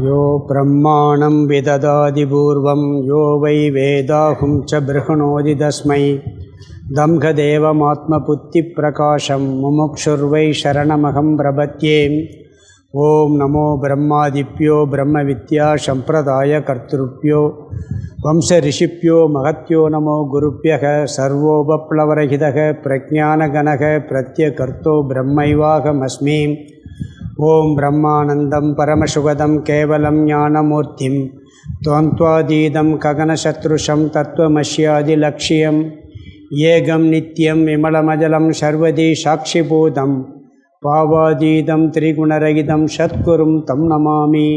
यो ब्रह्माणं विददाति पूर्वं यो वै वेदाहुं च बृहणोति तस्मै दम्भदेवमात्मबुद्धिप्रकाशं मुमुक्षुर्वै शरणमहं प्रपद्ये। ओं नमो ब्रह्मादिभ्यो ब्रह्मविद्यासम्प्रदायकर्तृभ्यो वंशऋषिभ्यो महत्यो नमो गुरुभ्यः। सर्वोपप्लवरहितः प्रज्ञानगणः प्रत्यकर्तो ब्रह्मैवाहमस्मि। ओं ब्रह्मानन्दं परमसुखदं केवलं ज्ञानमूर्तिं द्वन्द्वातीतं गगनसदृशं तत्त्वमस्यादिलक्ष्यम् एकं नित्यं विमलमजलं सर्वदी साक्षिभूतं भावातीतं त्रिगुणरहितं सद्गुरुं तं नमामि।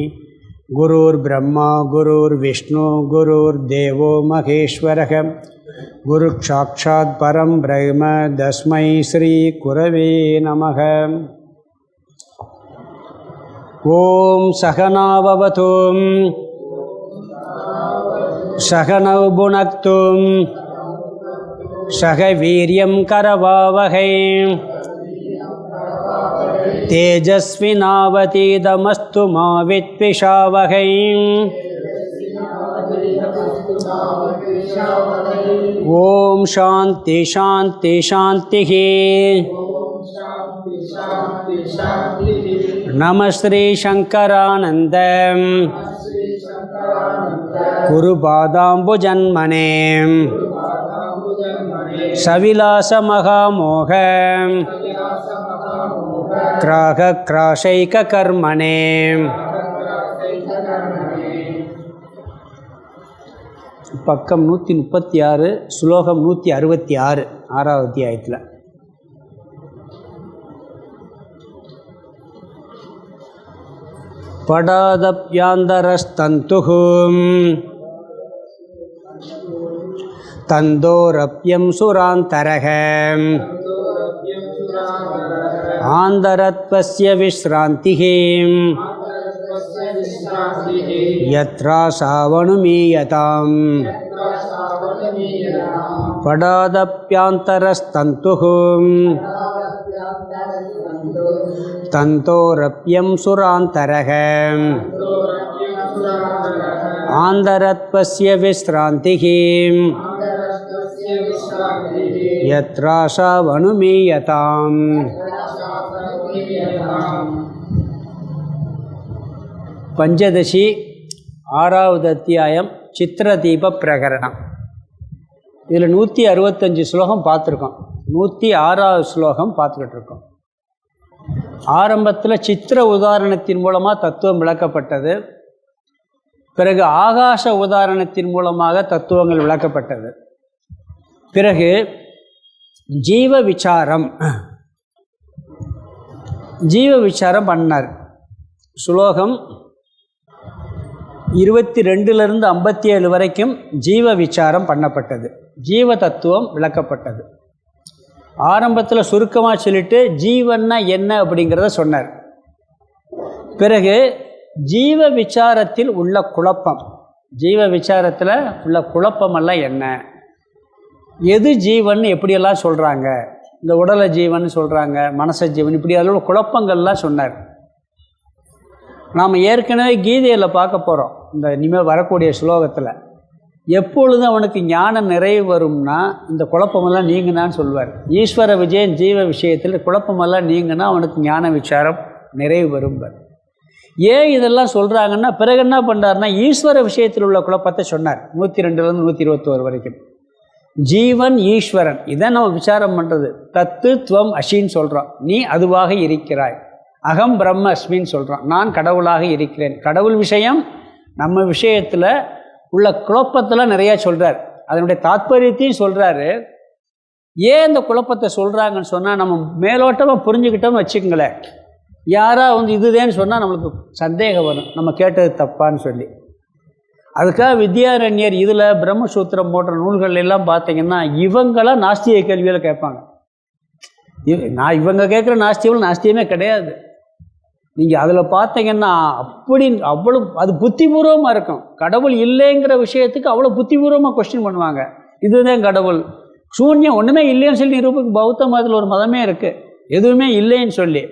गुरुर्ब्रह्मा गुरुर्विष्णु गुरुर्देवो महेश्वरः गुरुसाक्षात् परं ब्रह्म तस्मै श्रीगुरवे नमः। ओं सहना भवतु सहनौ भुनक्तु सह वीर्यं करवावहै तेजस्विनावतीतमस्तु मा विद्विषावहै। ओं शान्ति शान्ति शान्तिः। नमः श्री शंकरानंद गुरुपादाम्बुजन्मने सविलास महामोह ग्राहक्राशैककर्मणे। பக்கம் 136 ஸ்லோகம் 166 ஆறாவது அத்தியாயத்தில். पडादप्यान्तरस्तन्तुः तन्दोरप्यं सुरान्तरः आन्तरत्वस्य विश्रान्तिः यत्रासावनुमीयताम्। पडादप्यान्तरस्तन्तुः तन्तोरप्यं सुरान्तरः आन्तरत्वस्य विश्रान्तिः यत्रासावनुमीयताम्। பஞ்சதசி ஆறாவது அத்தியாயம் சித்திரதீப பிரகரணம். இதில் 165 ஸ்லோகம் பார்த்துருக்கோம். 106வது ஸ்லோகம் பார்த்துக்கிட்டு இருக்கோம். ஆரம்பத்தில் சித்திர உதாரணத்தின் மூலமாக தத்துவம் விளக்கப்பட்டது. பிறகு ஆகாச உதாரணத்தின் மூலமாக தத்துவங்கள் விளக்கப்பட்டது. பிறகு ஜீவ விசாரம் பண்ணார். ஸ்லோகம் 22லிருந்து 57 வரைக்கும் ஜீவ விசாரம் பண்ணப்பட்டது. ஜீவ தத்துவம் விளக்கப்பட்டது. ஆரம்பத்தில் சுருக்கமாக சொல்லிட்டு ஜீவன்னா என்ன அப்படிங்கிறத சொன்னார். பிறகு ஜீவ விசாரத்தில் உள்ள குழப்பம், ஜீவ விசாரத்தில் உள்ள குழப்பமெல்லாம் என்ன, எது ஜீவன் எப்படியெல்லாம் சொல்கிறாங்க, இந்த உடலை ஜீவன் சொல்கிறாங்க, மனச ஜீவன், இப்படி அதோட குழப்பங்கள்லாம் சொன்னார். நாம் ஏற்கனவே கீதையில் பார்க்க போகிறோம். இந்த இனிமேல் வரக்கூடிய ஸ்லோகத்தில் எப்பொழுது அவனுக்கு ஞானம் நிறைவு வரும்னா இந்த குழப்பமெல்லாம் நீங்கினான்னு சொல்வார். ஈஸ்வர விஜயன் ஜீவ விஷயத்தில் குழப்பமெல்லாம் நீங்கினா அவனுக்கு ஞான விசாரம் நிறைவு வரும்பார். ஏன் இதெல்லாம் சொல்கிறாங்கன்னா பிறகு என்ன பண்ணுறாருன்னா ஈஸ்வர விஷயத்தில் உள்ள குழப்பத்தை சொன்னார். 102லேருந்து 121 வரைக்கும் ஜீவன் ஈஸ்வரன் இதை நம்ம விசாரம் பண்ணுறது. தத்து துவம் அசின்னு சொல்கிறோம், நீ அதுவாக இருக்கிறாய். அகம் பிரம்ம அஸ்மின்னு சொல்கிறோம், நான் கடவுளாக இருக்கிறேன். கடவுள் விஷயம் நம்ம விஷயத்தில் உள்ள குழப்பத்தில் நிறையா சொல்கிறார். அதனுடைய தாத்பரியத்தையும் சொல்கிறாரு. ஏன் இந்த குழப்பத்தை சொல்கிறாங்கன்னு சொன்னால் நம்ம மேலோட்டமாக புரிஞ்சுக்கிட்டோம்னு வச்சுக்கோங்களேன். யாராக இதுதேன்னு சொன்னால் நம்மளுக்கு சந்தேகம் வரும், நம்ம கேட்டது தப்பான்னு சொல்லி. அதுக்காக வித்யாரண்யர் இதில் பிரம்மசூத்திரம் போன்ற நூல்கள் எல்லாம் பார்த்தீங்கன்னா இவங்களாம் நாஸ்திய கேள்வியில் கேட்பாங்க. இவங்க கேட்குற நாஸ்தியங்கள் நாஸ்தியமே கிடையாது. நீங்கள் அதில் பார்த்தீங்கன்னா அவ்வளோ அது புத்திபூர்வமாக இருக்கும். கடவுள் இல்லைங்கிற விஷயத்துக்கு அவ்வளோ புத்திபூர்வமாக கொஸ்டின் பண்ணுவாங்க. இதுதான் கடவுள், சூன்யம், ஒன்றுமே இல்லைன்னு சொல்லி நிரூபிக்கும். பௌத்த மதத்தில் ஒரு மதமே இருக்குது, எதுவுமே இல்லைன்னு சொல்லி.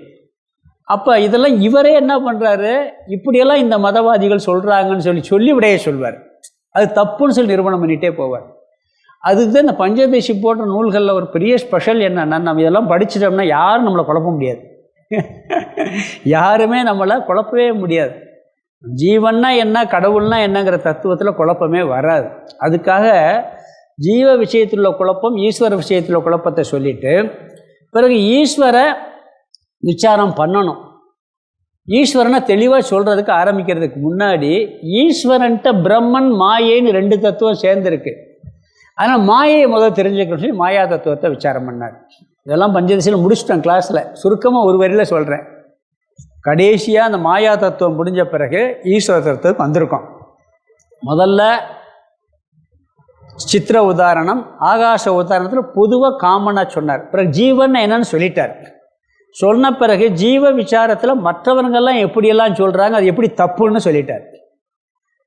அப்போ இதெல்லாம் இவரே என்ன பண்ணுறாரு, இப்படியெல்லாம் இந்த மதவாதிகள் சொல்கிறாங்கன்னு சொல்லி விடையே சொல்வார். அது தப்புன்னு சொல்லி நிரூபணம் பண்ணிகிட்டே போவார். அதுக்கு தான் இந்த பஞ்சதசி போன்ற நூல்களில் ஒரு பெரிய ஸ்பெஷல் என்னென்னா, நம்ம இதெல்லாம் படிச்சிட்டோம்னா யாரும் நம்மளை குழப்ப முடியாது. யாருமே நம்மளை குழப்பவே முடியாது. ஜீவன்னா என்ன, கடவுள்னா என்னங்கிற தத்துவத்தில் குழப்பமே வராது. அதுக்காக ஜீவ விஷயத்தில் உள்ள குழப்பம், ஈஸ்வர விஷயத்தில் உள்ள குழப்பத்தை சொல்லிவிட்டு பிறகு ஈஸ்வர விசாரம் பண்ணணும். ஈஸ்வரனை தெளிவாக சொல்கிறதுக்கு ஆரம்பிக்கிறதுக்கு முன்னாடி ஈஸ்வரன்ட்ட பிரம்மன் மாயைன்னு 2 தத்துவம் சேர்ந்துருக்கு. ஆனால் மாயையை முதல் தெரிஞ்சுக்கணும்னு சொல்லி மாயா தத்துவத்தை விசாரம் பண்ணார். இதெல்லாம் பஞ்சதசியில் முடிச்சிட்டேன் கிளாஸில். சுருக்கமாக ஒரு வரியில் சொல்கிறேன். கடைசியாக அந்த மாயா தத்துவம் முடிஞ்ச பிறகு ஈஸ்வர தத்துவத்துக்கு வந்திருக்கோம். முதல்ல சித்திர உதாரணம், ஆகாச உதாரணத்தில் பொதுவாக காமனாக சொன்னார். பிறகு ஜீவன் என்னன்னு சொல்லிட்டார். சொன்ன பிறகு ஜீவ விசாரத்தில் மற்றவர்கள்லாம் எப்படியெல்லாம் சொல்கிறாங்க, அது எப்படி தப்புன்னு சொல்லிட்டார்.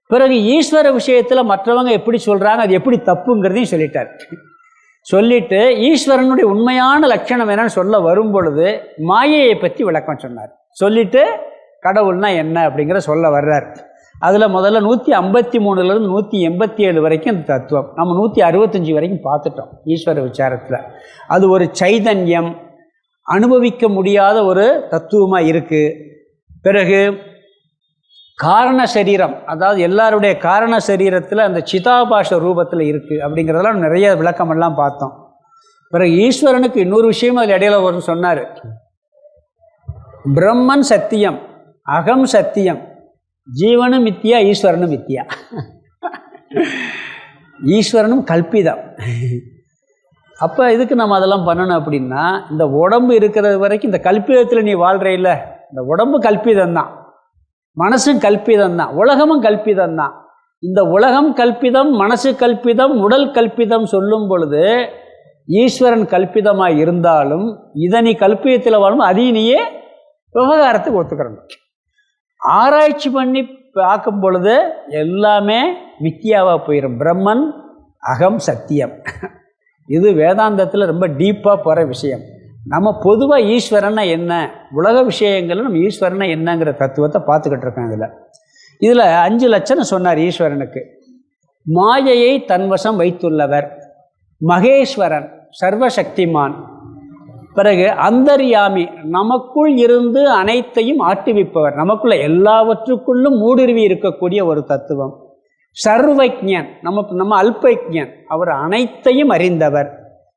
பிறகு ஈஸ்வர விஷயத்தில் மற்றவங்க எப்படி சொல்கிறாங்க, அது எப்படி தப்புங்கிறதையும் சொல்லிட்டார். சொல்லிவிட்டு ஈஸ்வரனுடைய உண்மையான லட்சணம் என்னன்னு சொல்ல வரும் பொழுது மாயையை பற்றி விளக்கம் சொன்னார். சொல்லிவிட்டு கடவுள்னா என்ன அப்படிங்கிற சொல்ல வர்றார். அதில் முதல்ல 153லேருந்து 187 வரைக்கும் இந்த தத்துவம், நம்ம 165 வரைக்கும் பார்த்துட்டோம் ஈஸ்வர விசாரத்தில். அது ஒரு சைதன்யம், அனுபவிக்க முடியாத ஒரு தத்துவமாக இருக்குது. பிறகு காரண சரீரம், அதாவது எல்லாருடைய காரண சரீரத்தில் அந்த சிதாபாஷ ரூபத்தில் இருக்குது அப்படிங்கிறதெல்லாம் நிறைய விளக்கமெல்லாம் பார்த்தோம். பிறகு ஈஸ்வரனுக்கு இன்னொரு விஷயம் அதில் இடையில ஒரு சொன்னார். பிரம்மன் சத்தியம், அகம் சத்தியம், ஜீவனும் மித்தியா, ஈஸ்வரனும் மித்தியா. ஈஸ்வரனும் கல்பிதம். அப்போ இதுக்கு நம்ம அதெல்லாம் பண்ணணும் அப்படின்னா, இந்த உடம்பு இருக்கிறது வரைக்கும் இந்த கல்பிதத்தில் நீ வாழ்கிற இல்லை, இந்த உடம்பு கல்பிதம்தான், மனசும் கல்பிதம்தான், உலகமும் கல்பிதம்தான். இந்த உலகம் கல்பிதம், மனசு கல்பிதம், உடல் கல்பிதம் சொல்லும் பொழுது ஈஸ்வரன் கல்பிதமாக இருந்தாலும் இதை நீ கல்பிதத்தில் வாழும், அதையும் நீயே விவகாரத்துக்கு ஒத்துக்கிறணும். ஆராய்ச்சி பண்ணி பார்க்கும் பொழுது எல்லாமே மித்தியாவாக போயிடும். பிரம்மன் அகம் சத்தியம். இது வேதாந்தத்தில் ரொம்ப டீப்பாக போகிற விஷயம். நம்ம பொதுவாக ஈஸ்வரனை என்ன, உலக விஷயங்கள் நம்ம ஈஸ்வரனை என்னங்கிற தத்துவத்தை பார்த்துக்கிட்டு இருக்கோம். இதில் 5 லட்சணம் சொன்னார் ஈஸ்வரனுக்கு. மாயையை தன்வசம் வைத்துள்ளவர், மகேஸ்வரன், சர்வசக்திமான். பிறகு அந்தர்யாமி, நமக்குள் இருந்து அனைத்தையும் ஆட்டுவிப்பவர், நமக்குள்ள எல்லாவற்றுக்குள்ளும் ஊடுருவி இருக்கக்கூடிய ஒரு தத்துவம். சர்வஜ்ஞன், நம்ம அல்பஜ்ஞன், அவர் அனைத்தையும் அறிந்தவர்.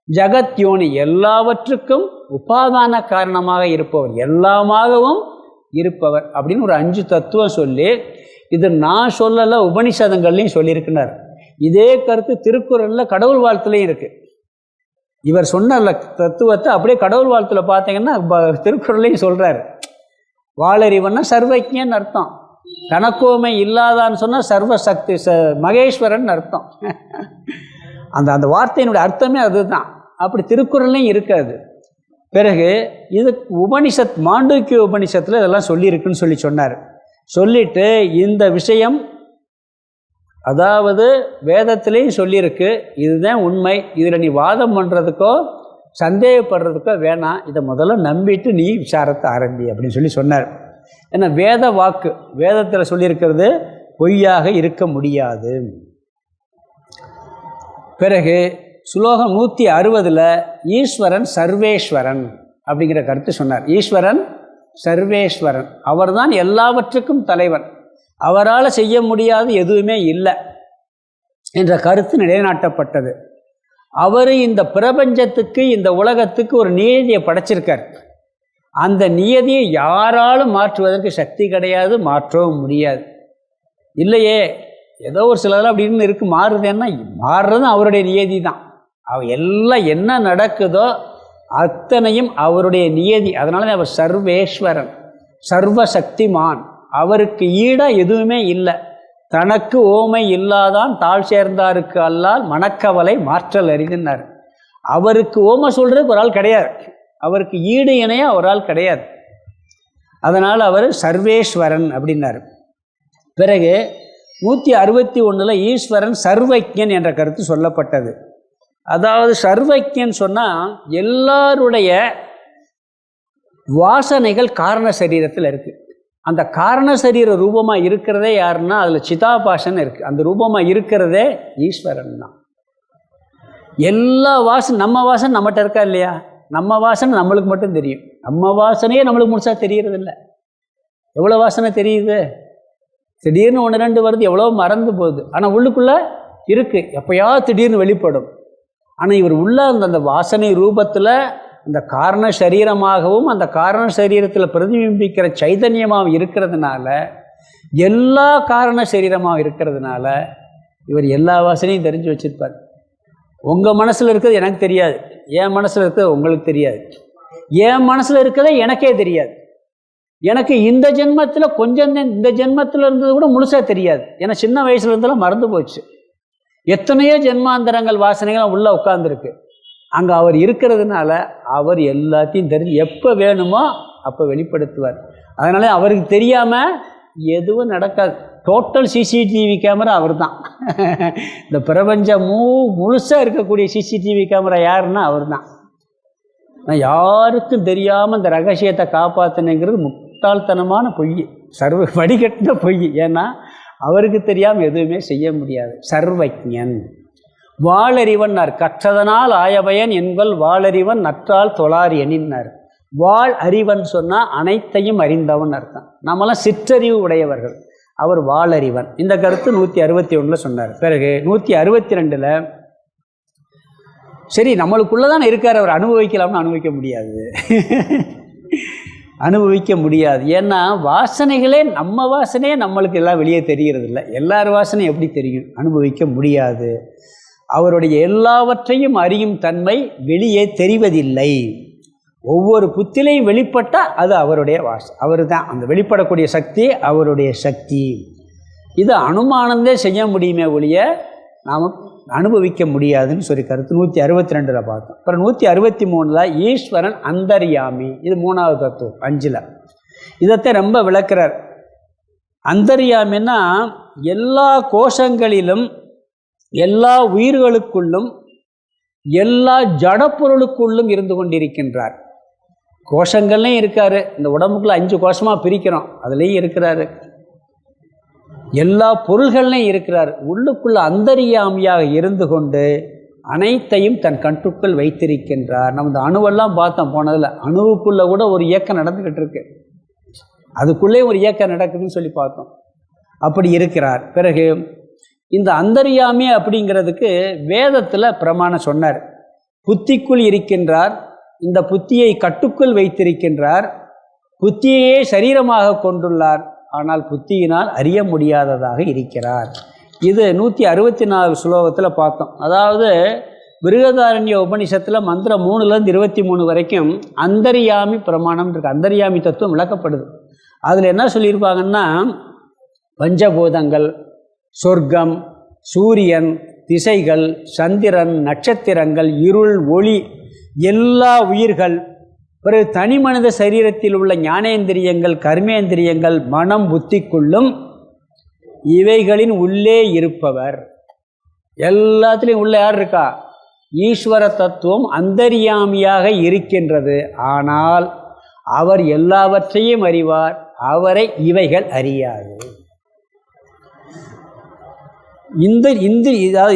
ஜகத்யோனி, எல்லாவற்றுக்கும் உபாதான காரணமாக இருப்பவர், எல்லாமாகவும் இருப்பவர் அப்படின்னு ஒரு 5 தத்துவம் சொல்லி, இது நான் சொல்லலை, உபனிஷதங்கள்லையும் சொல்லியிருக்கிறார். இதே கருத்து திருக்குறளில் கடவுள் வாழ்த்துலையும் இருக்குது. இவர் சொன்ன தத்துவத்தை அப்படியே கடவுள் வாழ்த்தில் பார்த்தீங்கன்னா திருக்குறளையும் சொல்கிறார். வாளறிவன்னா சர்வஜ்ஞன் அர்த்தம், கணக்கோமை இல்லாதான்னு சொன்னால் சர்வசக்தி மகேஸ்வரன் அர்த்தம். அந்த வார்த்தையினுடைய அர்த்தமே அதுதான். அப்படி திருக்குறள்லையும் இருக்காது. பிறகு இது உபனிஷத், மாண்டூக்கிய உபனிஷத்தில் இதெல்லாம் சொல்லியிருக்குன்னு சொன்னார். சொல்லிட்டு இந்த விஷயம், அதாவது வேதத்திலையும் சொல்லியிருக்கு, இதுதான் உண்மை, இதில் நீ வாதம் பண்ணுறதுக்கோ சந்தேகப்படுறதுக்கோ வேணாம், இதை முதல்ல நம்பிட்டு நீ விசாரத்தை ஆரம்பி அப்படின்னு சொன்னார். ஏன்னா வேத வாக்கு, வேதத்தில் சொல்லியிருக்கிறது பொய்யாக இருக்க முடியாது. பிறகு ஸ்லோகம் 160 ஈஸ்வரன் சர்வேஸ்வரன் அப்படிங்கிற கருத்து சொன்னார். ஈஸ்வரன் சர்வேஸ்வரன், அவர்தான் எல்லாவற்றுக்கும் தலைவன், அவரால் செய்ய முடியாது எதுவுமே இல்லை என்ற கருத்து நிலைநாட்டப்பட்டது. அவர் இந்த பிரபஞ்சத்துக்கு, இந்த உலகத்துக்கு ஒரு நியதியை படைச்சிருக்கார். அந்த நியதியை யாராலும் மாற்றுவதற்கு சக்தி கிடையாது, மாற்றவும் முடியாது. இல்லையே, ஏதோ ஒரு சிலதெல்லாம் அப்படின்னு இருக்கு, மாறுதுன்னா மாறுறதும் அவருடைய நியதி தான். எல்லாம் என்ன நடக்குதோ அத்தனையும் அவருடைய நியதி. அதனால தான் அவர் சர்வேஸ்வரன், சர்வசக்திமான், அவருக்கு ஈடாக எதுவுமே இல்லை. தனக்கு ஓமை இல்லாதான் தாழ் சேர்ந்தாருக்கு அல்லால் மனக்கவலை மாற்றல் அறிந்தார். அவருக்கு ஓமை சொல்கிறதுக்கு ஒரு ஆள் கிடையாது, அவருக்கு ஈடு இணையாக ஒரு ஆள் கிடையாது. அதனால் அவர் சர்வேஸ்வரன் அப்படின்னார். பிறகு 161 ஈஸ்வரன் சர்வஜ்ஞன் என்ற கருத்து சொல்லப்பட்டது. அதாவது சர்வஜ்ஞன் சொன்னால் எல்லாருடைய வாசனைகள் காரண சரீரத்தில் இருக்குது. அந்த காரண சரீர ரூபமாக இருக்கிறதே யாருன்னா அதில் சிதாபாசன் இருக்குது. அந்த ரூபமாக இருக்கிறதே ஈஸ்வரன் தான். எல்லா நம்ம வாசனை நம்மகிட்ட இருக்கா இல்லையா? நம்ம வாசனை நம்மளுக்கு மட்டும் தெரியும். நம்ம வாசனையே நம்மளுக்கு முழுசாக தெரியறதில்ல. எவ்வளோ வாசனை தெரியுது? திடீர்னு 1-2 வருது, எவ்வளோ மறந்து போகுது. ஆனால் உள்ளுக்குள்ளே இருக்குது, எப்போயாவது திடீர்னு வெளிப்படும். ஆனால் இவர் உள்ள அந்த வாசனை ரூபத்தில் அந்த காரண சரீரமாகவும் அந்த காரண சரீரத்தில் பிரதிபிம்பிக்கிற சைதன்யமாகவும் இருக்கிறதுனால, எல்லா காரண சரீரமாக இருக்கிறதுனால இவர் எல்லா வாசனையும் தெரிஞ்சு வச்சுருப்பார். உங்கள் மனசில் இருக்கிறது எனக்கு தெரியாது, என் மனசில் இருக்கிறது உங்களுக்கு தெரியாது, என் மனசில் இருக்கிறதே எனக்கே தெரியாது. எனக்கு இந்த ஜென்மத்தில் கொஞ்சம் இந்த ஜென்மத்தில் இருந்தது கூட முழுசாக தெரியாது. ஏன்னா சின்ன வயசுல இருந்தெல்லாம் மறந்து போச்சு. எத்தனையோ ஜென்மாந்தரங்கள் வாசனைகள் உள்ளே உட்கார்ந்துருக்கு. அங்கே அவர் இருக்கிறதுனால அவர் எல்லாத்தையும் தெரிஞ்சு எப்போ வேணுமோ அப்போ வெளிப்படுத்துவார். அதனால அவருக்கு தெரியாமல் எதுவும் நடக்காது. டோட்டல் சிசிடிவி கேமரா அவர் தான். இந்த பிரபஞ்சம் முழுசாக இருக்கக்கூடிய சிசிடிவி கேமரா யாருன்னா அவர் தான். நான் யாருக்கும் தெரியாமல் இந்த ரகசியத்தை காப்பாற்றினேங்கிறது முட்டாள்தனமான பொய், சர்வ வடிகட்டின பொய். ஏன்னா அவருக்கு தெரியாமல் எதுவுமே செய்ய முடியாது. சர்வஜன், வாளறிவன்னார். கற்றதனால் ஆயபயன் என்கள் வாளறிவன் நற்றால் தொழார் எனின்னார். வாழ் அறிவன் சொன்னால் அனைத்தையும் அறிந்தவன் அர்த்தம். நம்மளாம் சிற்றறிவு உடையவர்கள், அவர் வாளறிவன். இந்த கருத்து 161 சொன்னார். பிறகு 162 சரி நம்மளுக்குள்ளே தான் இருக்கார், அவர் அனுபவிக்கலாம்னு அனுபவிக்க முடியாது. அனுபவிக்க முடியாது. ஏன்னா வாசனைகளே நம்ம வாசனையே நம்மளுக்கு எல்லாம் வெளியே தெரிகிறது இல்லை. எல்லார் வாசனையும் எப்படி தெரியும்? அனுபவிக்க முடியாது. அவருடைய எல்லாவற்றையும் அறியும் தன்மை வெளியே தெரிவதில்லை. ஒவ்வொரு புத்திலையும் வெளிப்பட்டால் அது அவருடைய அவர் தான். அந்த வெளிப்படக்கூடிய சக்தி அவருடைய சக்தி. இது அனுமானந்தே செய்ய முடியுமே ஒழிய நாம் அனுபவிக்க முடியாதுன்னு சொல்லி கருத்து 162 பார்த்தோம். அப்புறம் 163 ஈஸ்வரன் அந்தர்யாமி. இது 3வது தத்துவம் 5. இதைத்தான் ரொம்ப விளக்குறார். அந்தர்யாமின்னா எல்லா கோஷங்களிலும் எல்லா உயிர்களுக்குள்ளும் எல்லா ஜடப்பொருளுக்குள்ளும் இருந்து கொண்டிருக்கின்றார். கோஷங்கள்லையும் இருக்கார். இந்த உடம்புக்குள்ள 5 கோஷமாக பிரிக்கிறோம், அதுலேயும் இருக்கிறாரு. எல்லா பொருள்கள்லையும் இருக்கிறார். உள்ளுக்குள்ள அந்தர்யாமியாக இருந்து கொண்டு அனைத்தையும் தன் கட்டுக்குள் வைத்திருக்கின்றார். நம்ம இந்த அணுவெல்லாம் பார்த்தோம் போனதில். அணுவுக்குள்ளே கூட ஒரு இயக்கம் நடந்துக்கிட்டு இருக்கு, அதுக்குள்ளே ஒரு இயக்கம் நடக்குதுன்னு சொல்லி பார்த்தோம். அப்படி இருக்கிறார். பிறகு இந்த அந்தர்யாமி அப்படிங்கிறதுக்கு வேதத்தில் பிரமாணம் சொன்னார். புத்திக்குள் இருக்கின்றார், இந்த புத்தியை கட்டுக்குள் வைத்திருக்கின்றார், புத்தியையே சரீரமாக கொண்டுள்ளார், ஆனால் புத்தியினால் அறிய முடியாததாக இருக்கிறார். இது 164 ஸ்லோகத்தில் பார்த்தோம். அதாவது பிருகதாரண்ய உபனிஷத்தில் மந்திரம் 3லேருந்து 23 வரைக்கும் அந்தர்யாமி பிரமாணம் இருக்குது. அந்தர்யாமி தத்துவம் விளக்கப்படுது. அதில் என்ன சொல்லியிருப்பாங்கன்னா, பஞ்சபூதங்கள், சொர்க்கம், சூரியன், திசைகள், சந்திரன், நட்சத்திரங்கள், இருள், ஒளி, எல்லா உயிர்கள், பிறகு தனி மனித சரீரத்தில் உள்ள ஞானேந்திரியங்கள், கர்மேந்திரியங்கள், மனம், புத்திக்குள்ளும் இவைகளின் உள்ளே இருப்பவர். எல்லாத்துலேயும் உள்ள யார் இருக்கா? ஈஸ்வர தத்துவம் அந்தர்யாமியாக இருக்கின்றது. ஆனால் அவர் எல்லாவற்றையும் அறிவார், அவரை இவைகள் அறியாது.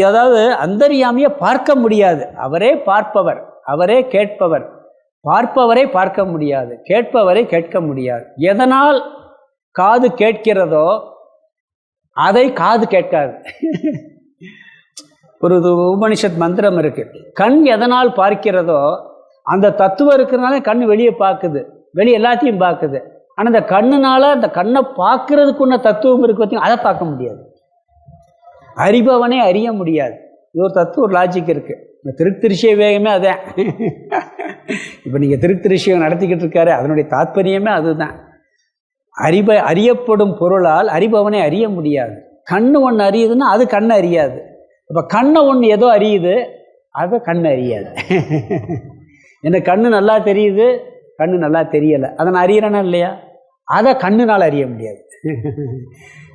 அதாவது அந்தர்யாமியை பார்க்க முடியாது. அவரே பார்ப்பவர், அவரே கேட்பவர். பார்ப்பவரை பார்க்க முடியாது, கேட்பவரை கேட்க முடியாது. எதனால் காது கேட்கிறதோ அதை காது கேட்காது. ஒரு உபனிஷத் மந்திரம் இருக்கு. கண் எதனால் பார்க்கிறதோ அந்த தத்துவம் இருக்கிறதுனால கண் வெளியே பார்க்குது, வெளியே எல்லாத்தையும் பார்க்குது. ஆனால் இந்த கண்ணுனால அந்த கண்ணை பார்க்கறதுக்குள்ள தத்துவம் இருக்கு பார்த்தீங்கன்னா, அதை பார்க்க முடியாது. அறிபவனே அறிய முடியாது. இது ஒரு தத்துவ ஒரு லாஜிக் இருக்குது. இந்த திருத்திருஷ்ய வேகமே அதான். இப்போ நீங்கள் திருத்திருஷ்யம் நடத்திக்கிட்டு இருக்காரு, அதனுடைய தாத்பரியமே அதுதான். அறியப்படும் பொருளால் அறிபவனை அறிய முடியாது. கண்ணு ஒன்று அறியுதுன்னா அது கண்ணை அறியாது. இப்போ கண்ணை ஒன்று ஏதோ அறியுது, அதை கண்ணு அறியாது. என்ன கண்ணு நல்லா தெரியுது, கண்ணு நல்லா தெரியலை, அதை நான் அறியறேன்னா இல்லையா? அதை கண்ணுனால் அறிய முடியாது.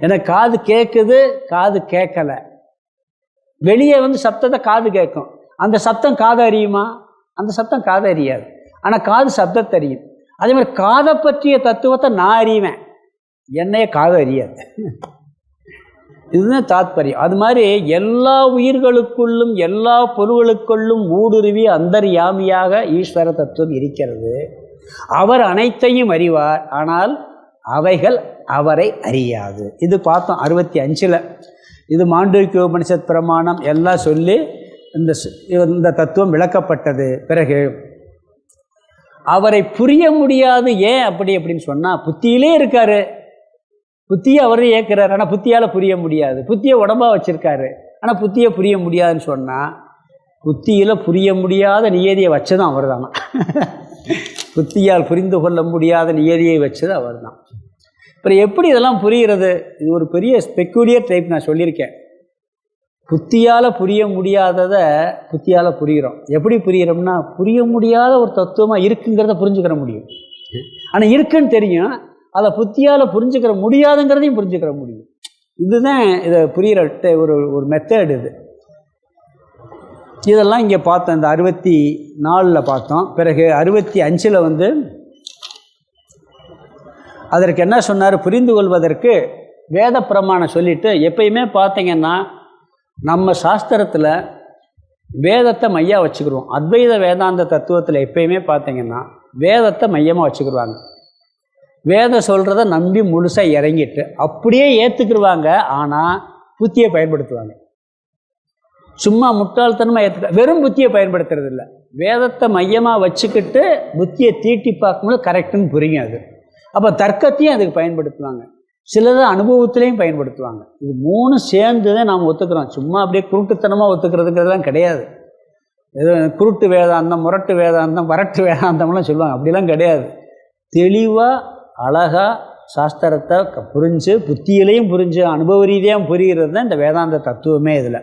எனக்கு காது கேட்குது, காது கேட்கலை. வெளியே சப்தத்தை காது கேட்கும், அந்த சப்தம் காது அறியுமா? அந்த சப்தம் காது அறியாது. ஆனால் காது சப்தத்தை அறியும். அதே மாதிரி காதை பற்றிய தத்துவத்தை நான் அறிவேன், என்னைய காது அறியாது. இதுதான் தாத்பரியம். அது மாதிரி எல்லா உயிர்களுக்குள்ளும் எல்லா பொருள்களுக்குள்ளும் ஊடுருவி அந்தர்யாமியாக ஈஸ்வர தத்துவம் இருக்கிறது. அவர் அனைத்தையும் அறிவார், ஆனால் அவைகள் அவரை அறியாது. இது பார்த்தோம் 65. இது மாண்டூக்கிய உபனிஷத் பிரமாணம் எல்லாம் சொல்லி இந்த தத்துவம் விளக்கப்பட்டது. பிறகு அவரை புரிய முடியாது. ஏன் அப்படின்னு சொன்னால், புத்தியிலே இருக்கார், புத்தியை அவரே ஏற்கிறார், ஆனால் புத்தியால் புரிய முடியாது. புத்தியை உடம்பாக வச்சுருக்காரு, ஆனால் புத்தியை புரிய முடியாதுன்னு சொன்னால், புத்தியில் புரிய முடியாத நியதியை வச்சதும் அவர் தானா. புத்தியால் புரிந்து கொள்ள முடியாத நியதியை வச்சது அவர் தான். அப்புறம் எப்படி இதெல்லாம் புரிகிறது? இது ஒரு பெரிய ஸ்பெக்குலியர் டைப். நான் சொல்லியிருக்கேன், புத்தியால் புரிய முடியாததை புத்தியால் புரிகிறோம். எப்படி புரிகிறோம்னா, புரிய முடியாத ஒரு தத்துவமாக இருக்குங்கிறத புரிஞ்சுக்கிற முடியும். ஆனால் இருக்குன்னு தெரியும், அதை புத்தியால் புரிஞ்சுக்கிற முடியாதுங்கிறதையும் புரிஞ்சுக்கிற முடியும். இதுதான் இதை புரிகிற ஒரு மெத்தட். இதெல்லாம் இங்கே பார்த்தோம், இந்த 64 பார்த்தோம். பிறகு 65 அதற்கு என்ன சொன்னார்? புரிந்து கொள்வதற்கு வேத பிரமாணம் சொல்லிவிட்டு, எப்பயுமே பார்த்தீங்கன்னா நம்ம சாஸ்திரத்தில் வேதத்தை மையாக வச்சுக்கிடுவோம். அத்வைத வேதாந்த தத்துவத்தில் எப்பயுமே பார்த்தீங்கன்னா வேதத்தை மையமாக வச்சுக்கிடுவாங்க. வேதம் சொல்கிறத நம்பி முழுசாக இறங்கிட்டு அப்படியே ஏற்றுக்கிடுவாங்க. ஆனால் புத்தியை பயன்படுத்துவாங்க. சும்மா முட்டாள்தனமாக ஏற்றுக்க, வெறும் புத்தியை பயன்படுத்துறது இல்லை. வேதத்தை மையமாக வச்சுக்கிட்டு புத்தியை தீட்டி பார்க்கும்போது கரெக்டுன்னு புரியும். அது அப்போ தர்க்கத்தையும் அதுக்கு பயன்படுத்துவாங்க, சிலதை அனுபவத்திலையும் பயன்படுத்துவாங்க. இது 3 சேர்ந்து தான் நாம் ஒத்துக்கிறோம். சும்மா அப்படியே குருட்டுத்தனமாக ஒத்துக்கிறதுங்கிறதுலாம் கிடையாது. ஏதோ குருட்டு வேதாந்தம், முரட்டு வேதாந்தம், வரட்டு வேதாந்தம்லாம் சொல்லுவாங்க, அப்படிலாம் கிடையாது. தெளிவாக அழகாக சாஸ்திரத்தை புரிஞ்சு, புத்தியிலையும் புரிஞ்சு, அனுபவ ரீதியாக புரிகிறது தான் இந்த வேதாந்த தத்துவமே. இதில்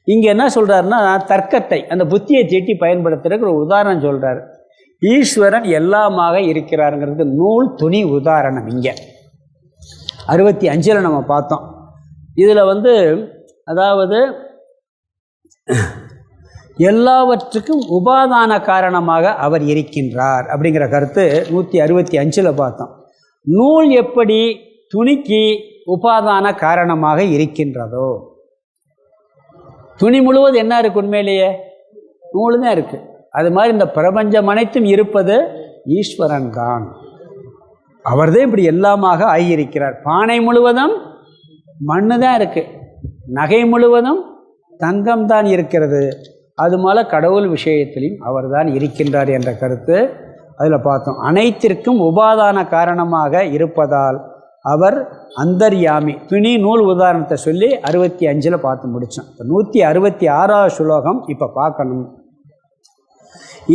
இங்கே என்ன சொல்கிறாருன்னா, தர்க்கத்தை அந்த புத்தியை தீட்டி பயன்படுத்துறதுக்கு ஒரு உதாரணம் சொல்கிறார். ஈஸ்வரன் எல்லாமாக இருக்கிறாருங்கிறது நூல் துணி உதாரணம். இங்கே 65 நம்ம பார்த்தோம். இதில் அதாவது எல்லாவற்றுக்கும் உபாதான காரணமாக அவர் இருக்கின்றார் அப்படிங்கிற கருத்து 165 பார்த்தோம். நூல் எப்படி துணிக்கு உபாதான காரணமாக இருக்கின்றதோ, துணி முழுவதும் என்ன இருக்குது? உண்மையிலேயே நூல் தான் இருக்குது. அது மாதிரி இந்த பிரபஞ்சம் அனைத்தும் இருப்பது ஈஸ்வரன் தான். அவர்தான் இப்படி எல்லாமாக ஆகியிருக்கிறார். பானை முழுவதும் மண்ணு தான் இருக்குது, நகை முழுவதும் தங்கம் தான் இருக்கிறது. அது போல கடவுள் விஷயத்திலையும் அவர் தான் இருக்கின்றார் என்ற கருத்து அதில் பார்த்தோம். அனைத்திற்கும் உபாதான காரணமாக இருப்பதால் அவர் அந்தர்யாமி. துணி நூல் உதாரணத்தை சொல்லி 65 பார்த்து முடித்தோம். 166 ஸ்லோகம் இப்போ பார்க்கணும்.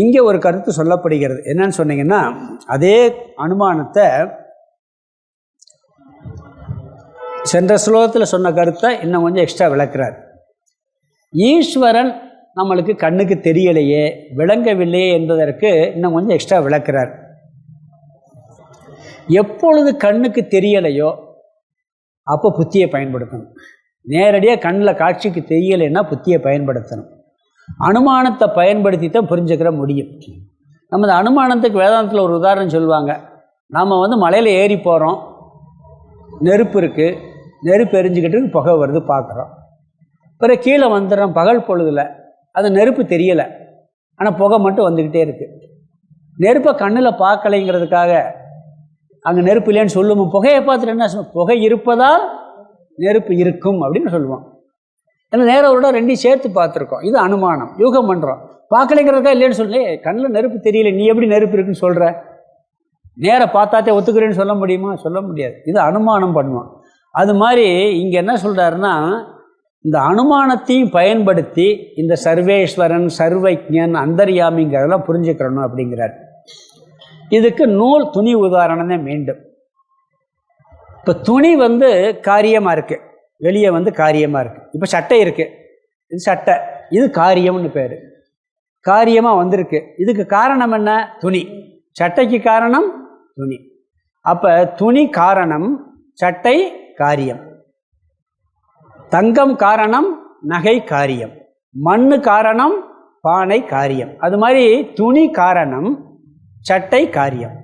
இங்கே ஒரு கருத்து சொல்லப்படுகிறது. என்னன்னு சொன்னீங்கன்னா, அதே அனுமானத்தை சென்ற ஸ்லோகத்தில் சொன்ன கருத்தை இன்னும் கொஞ்சம் எக்ஸ்ட்ரா விளக்குறார். ஈஸ்வரன் நம்மளுக்கு கண்ணுக்கு தெரியலையே, விளங்கவில்லையே என்பதற்கு இன்னும் கொஞ்சம் எக்ஸ்ட்ரா விளக்குறார். எப்பொழுது கண்ணுக்கு தெரியலையோ அப்போ புத்தியை பயன்படுத்தணும். நேரடியாக கண்ணில் காட்சிக்கு தெரியலைன்னா புத்தியை பயன்படுத்தணும். அனுமானத்தை பயன்படுத்தி தான் புரிஞ்சுக்கிற முடியும். நம்ம அனுமானத்துக்கு வேதாந்தத்தில் ஒரு உதாரணம் சொல்லுவாங்க. நாம் மலையில் ஏறி போகிறோம், நெருப்பு இருக்குது, நெருப்பு எரிஞ்சுக்கிட்டு புகை வருது பார்க்குறோம். பிறகு கீழே வந்துடுறோம் பகல் பொழுதில், அது நெருப்பு தெரியலை, ஆனால் புகை மட்டும் வந்துக்கிட்டே இருக்குது. நெருப்பை கண்ணில் பார்க்கலைங்கிறதுக்காக அங்கே நெருப்பு இல்லைன்னு சொல்லுவோம். புகையை பார்த்துட்டு என்ன சொல்லுவோம்? புகை இருப்பதால் நெருப்பு இருக்கும் அப்படின்னு சொல்லுவோம். ஏன்னா நேரோட ரெண்டையும் சேர்த்து பார்த்துருக்கோம். இது அனுமானம், யூகம் பண்ணுறோம். பார்க்கலைங்கிறதுக்காக இல்லைன்னு சொல்லி, கண்ணில் நெருப்பு தெரியல, நீ எப்படி நெருப்பு இருக்குன்னு சொல்கிற? நேரை பார்த்தாத்தே ஒத்துக்கிறேன்னு சொல்ல முடியுமா? சொல்ல முடியாது. இது அனுமானம் பண்ணுவோம். அது மாதிரி இங்கே என்ன சொல்கிறாருன்னா, இந்த அனுமானத்தையும் பயன்படுத்தி இந்த சர்வேஸ்வரன், சர்வஜன், அந்தர்யாமிங்கிறதெல்லாம் புரிஞ்சுக்கிறணும் அப்படிங்கிறார். இதுக்கு நூல் துணி உதாரணமே மீண்டும். இப்போ துணி காரியமாக இருக்குது, வெளியே காரியமாக இருக்குது. இப்போ சட்டை இருக்குது, இது சட்டை, இது காரியம்னு பேர். காரியமாக வந்திருக்கு. இதுக்கு காரணம் என்ன? துணி. சட்டைக்கு காரணம் துணி. அப்போ துணி காரணம், சட்டை காரியம். தங்கம் காரணம், நகை காரியம். மண்ணு காரணம், பானை காரியம். அது மாதிரி துணி காரணம், சட்டை காரியம்.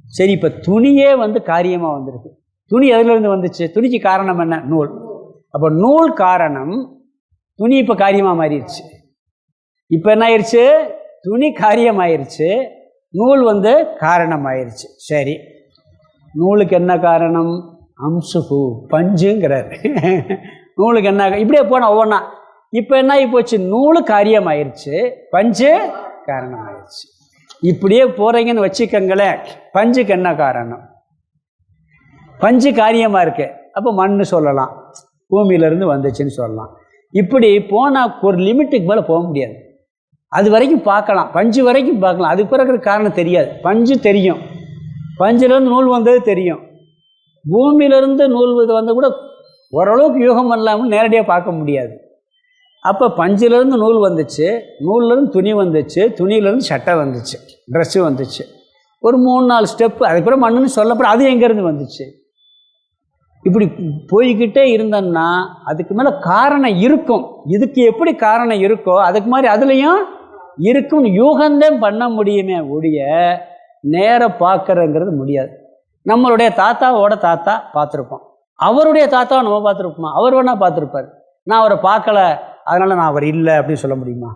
சரி, இப்போ துணியே காரியமாக வந்திருக்கு. துணி எதுலேருந்து வந்துச்சு? துணிக்கு காரணம் என்ன? நூல். அப்போ நூல் காரணம், துணி இப்போ காரியமாக மாறிடுச்சு. இப்போ என்ன ஆயிடுச்சு? துணி காரியமாயிருச்சு, நூல் காரணமாயிருச்சு. சரி, நூலுக்கு என்ன காரணம்? அம்சுகு, பஞ்சுங்கிறார். நூலுக்கு என்ன? இப்படியே போனால் ஒவ்வொன்றா. இப்போ என்ன ஆகி போச்சு? நூலு காரியமாயிருச்சு, பஞ்சு காரணமாயிருச்சு. இப்படியே போகிறீங்கன்னு வச்சுக்கங்களேன். பஞ்சுக்கு என்ன காரணம்? பஞ்சு காரியமாக இருக்கு, அப்போ மண் சொல்லலாம், பூமியிலேருந்து வந்துச்சுன்னு சொல்லலாம். இப்படி போனால் ஒரு லிமிட்டுக்கு மேலே போக முடியாது. அது வரைக்கும் பார்க்கலாம், பஞ்சு வரைக்கும் பார்க்கலாம். அதுக்கு பிறகு காரணம் தெரியாது. பஞ்சு தெரியும், பஞ்சிலேருந்து நூல் வந்தது தெரியும். பூமியிலேருந்து நூல் வந்து கூட ஓரளவுக்கு யூகம் இல்லாமல் நேரடியாக பார்க்க முடியாது. அப்போ பஞ்சிலேருந்து நூல் வந்துச்சு, நூல்லேருந்து துணி வந்துச்சு, துணியிலேருந்து சட்டை வந்துச்சு, ட்ரெஸ்ஸு வந்துச்சு. ஒரு 3-4 ஸ்டெப்பு. அதுக்கப்புறம் மண்ணுன்னு சொல்லப்போ அது எங்கேருந்து வந்துச்சு? இப்படி போய்கிட்டே இருந்தோம்னா அதுக்கு மேலே காரணம் இருக்கும். இதுக்கு எப்படி காரணம் இருக்கோ அதுக்கு மாதிரி அதுலேயும் இருக்கும்னு யூகந்தம் பண்ண முடியுமே ஒழிய நேர பார்க்குறங்கிறது முடியாது. நம்மளுடைய தாத்தாவோட தாத்தா பார்த்துருப்போம், அவருடைய தாத்தாவை நம்ம பார்த்துருப்போமா? அவர் வேணால் பார்த்துருப்பார். நான் அவரை பார்க்கல, அதனால் நான் அவர் இல்லை அப்படின்னு சொல்ல முடியுமா?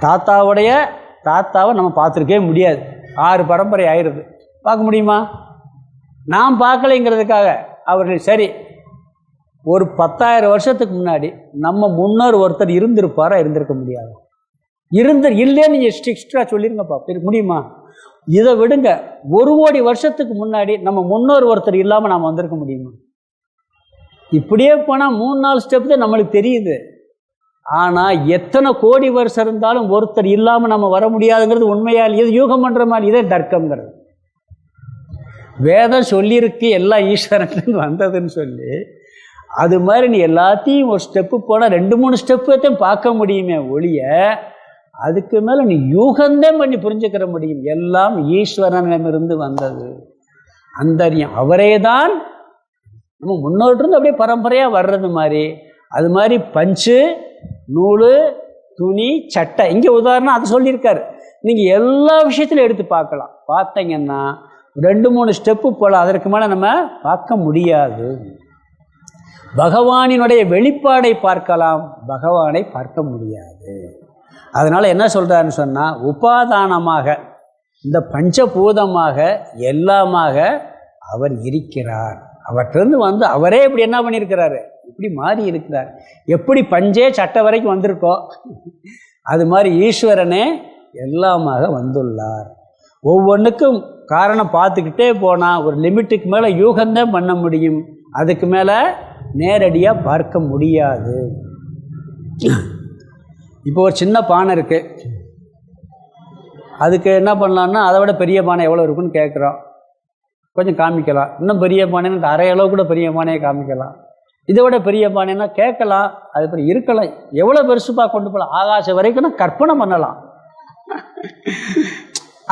தாத்தாவுடைய தாத்தாவை நம்ம பார்த்துருக்கவே முடியாது. 6 பரம்பரை ஆயிடுது, பார்க்க முடியுமா? நான் பார்க்கலைங்கிறதுக்காக அவர்கள் சரி, ஒரு 10,000 வருஷத்துக்கு முன்னாடி நம்ம முன்னோர் ஒருத்தர் இருந்திருப்பாரா? இருந்திருக்க முடியாது. இல்லைன்னு நீங்கள் எக்ஸ்ட்ரா சொல்லிருங்கப்பா, முடியுமா? இதை விடுங்க, 1 கோடி வருஷத்துக்கு முன்னாடி நம்ம முன்னோர் ஒருத்தர் இல்லாமல் நாம் வந்திருக்க முடியுமா? இப்படியே போனால் 3-4 ஸ்டெப் தான் நம்மளுக்கு தெரியுது. ஆனால் எத்தனை கோடி வருஷம் இருந்தாலும் ஒருத்தர் இல்லாமல் நம்ம வர முடியாதுங்கிறது உண்மையால் இது யூகம் பண்ணுற மாதிரி. இதே தர்க்கங்கிறது. வேதம் சொல்லியிருக்கு எல்லாம் ஈஸ்வரன் வந்ததுன்னு சொல்லி, அது மாதிரி நீ எல்லாத்தையும் ஒரு ஸ்டெப்பு போனால் 2-3 ஸ்டெப்பையும் பார்க்க முடியுமே ஒழிய அதுக்கு மேலே நீ யூகந்தே பண்ணி புரிஞ்சுக்கிற முடியும். எல்லாம் ஈஸ்வரனிடமிருந்து வந்தது, அந்தரியம். அவரே தான் நம்ம முன்னோட்டிருந்து அப்படியே பரம்பரையாக வர்றது மாதிரி. அது மாதிரி பஞ்சு, நூல், துணி, சட்டை. இங்கே உதாரணம் அது சொல்லியிருக்காரு. நீங்கள் எல்லா விஷயத்திலும் எடுத்து பார்க்கலாம். பார்த்தீங்கன்னா 2-3 ஸ்டெப்பு போல், அதற்கு மேலே நம்ம பார்க்க முடியாது. பகவானினுடைய வெளிப்பாடை பார்க்கலாம், பகவானை பார்க்க முடியாது. அதனால் என்ன சொல்கிறாருன்னு சொன்னால், உபாதானமாக இந்த பஞ்சபூதமாக எல்லாமாக அவர் இருக்கிறார். அவற்றிலிருந்து அவரே இப்படி என்ன பண்ணியிருக்கிறாரு? இப்படி மாறி இருக்கிறார். எப்படி பஞ்சே சட்டை வரைக்கும் வந்திருக்கோ அது மாதிரி ஈஸ்வரனே எல்லாமாக வந்துள்ளார். ஒவ்வொன்றுக்கும் காரணம் பார்த்துக்கிட்டே போனால் ஒரு லிமிட்டுக்கு மேலே யூகந்தான் பண்ண முடியும், அதுக்கு மேலே நேரடியாக பார்க்க முடியாது. இப்போ ஒரு சின்ன பானை இருக்குது, அதுக்கு என்ன பண்ணலான்னா அதை விட பெரிய பானை எவ்வளோ இருக்குன்னு கேட்குறோம், கொஞ்சம் காமிக்கலாம். இன்னும் பெரிய பானைன்னா இந்த 1/2 அளவு கூட பெரிய பானையை காமிக்கலாம். இதை விட பெரிய பானைன்னா கேட்கலாம், அது பெரிய இருக்கலாம். எவ்வளோ பெருசுப்பாக கொண்டு போகலாம், ஆகாசம் வரைக்கும்னா கற்பனை பண்ணலாம்.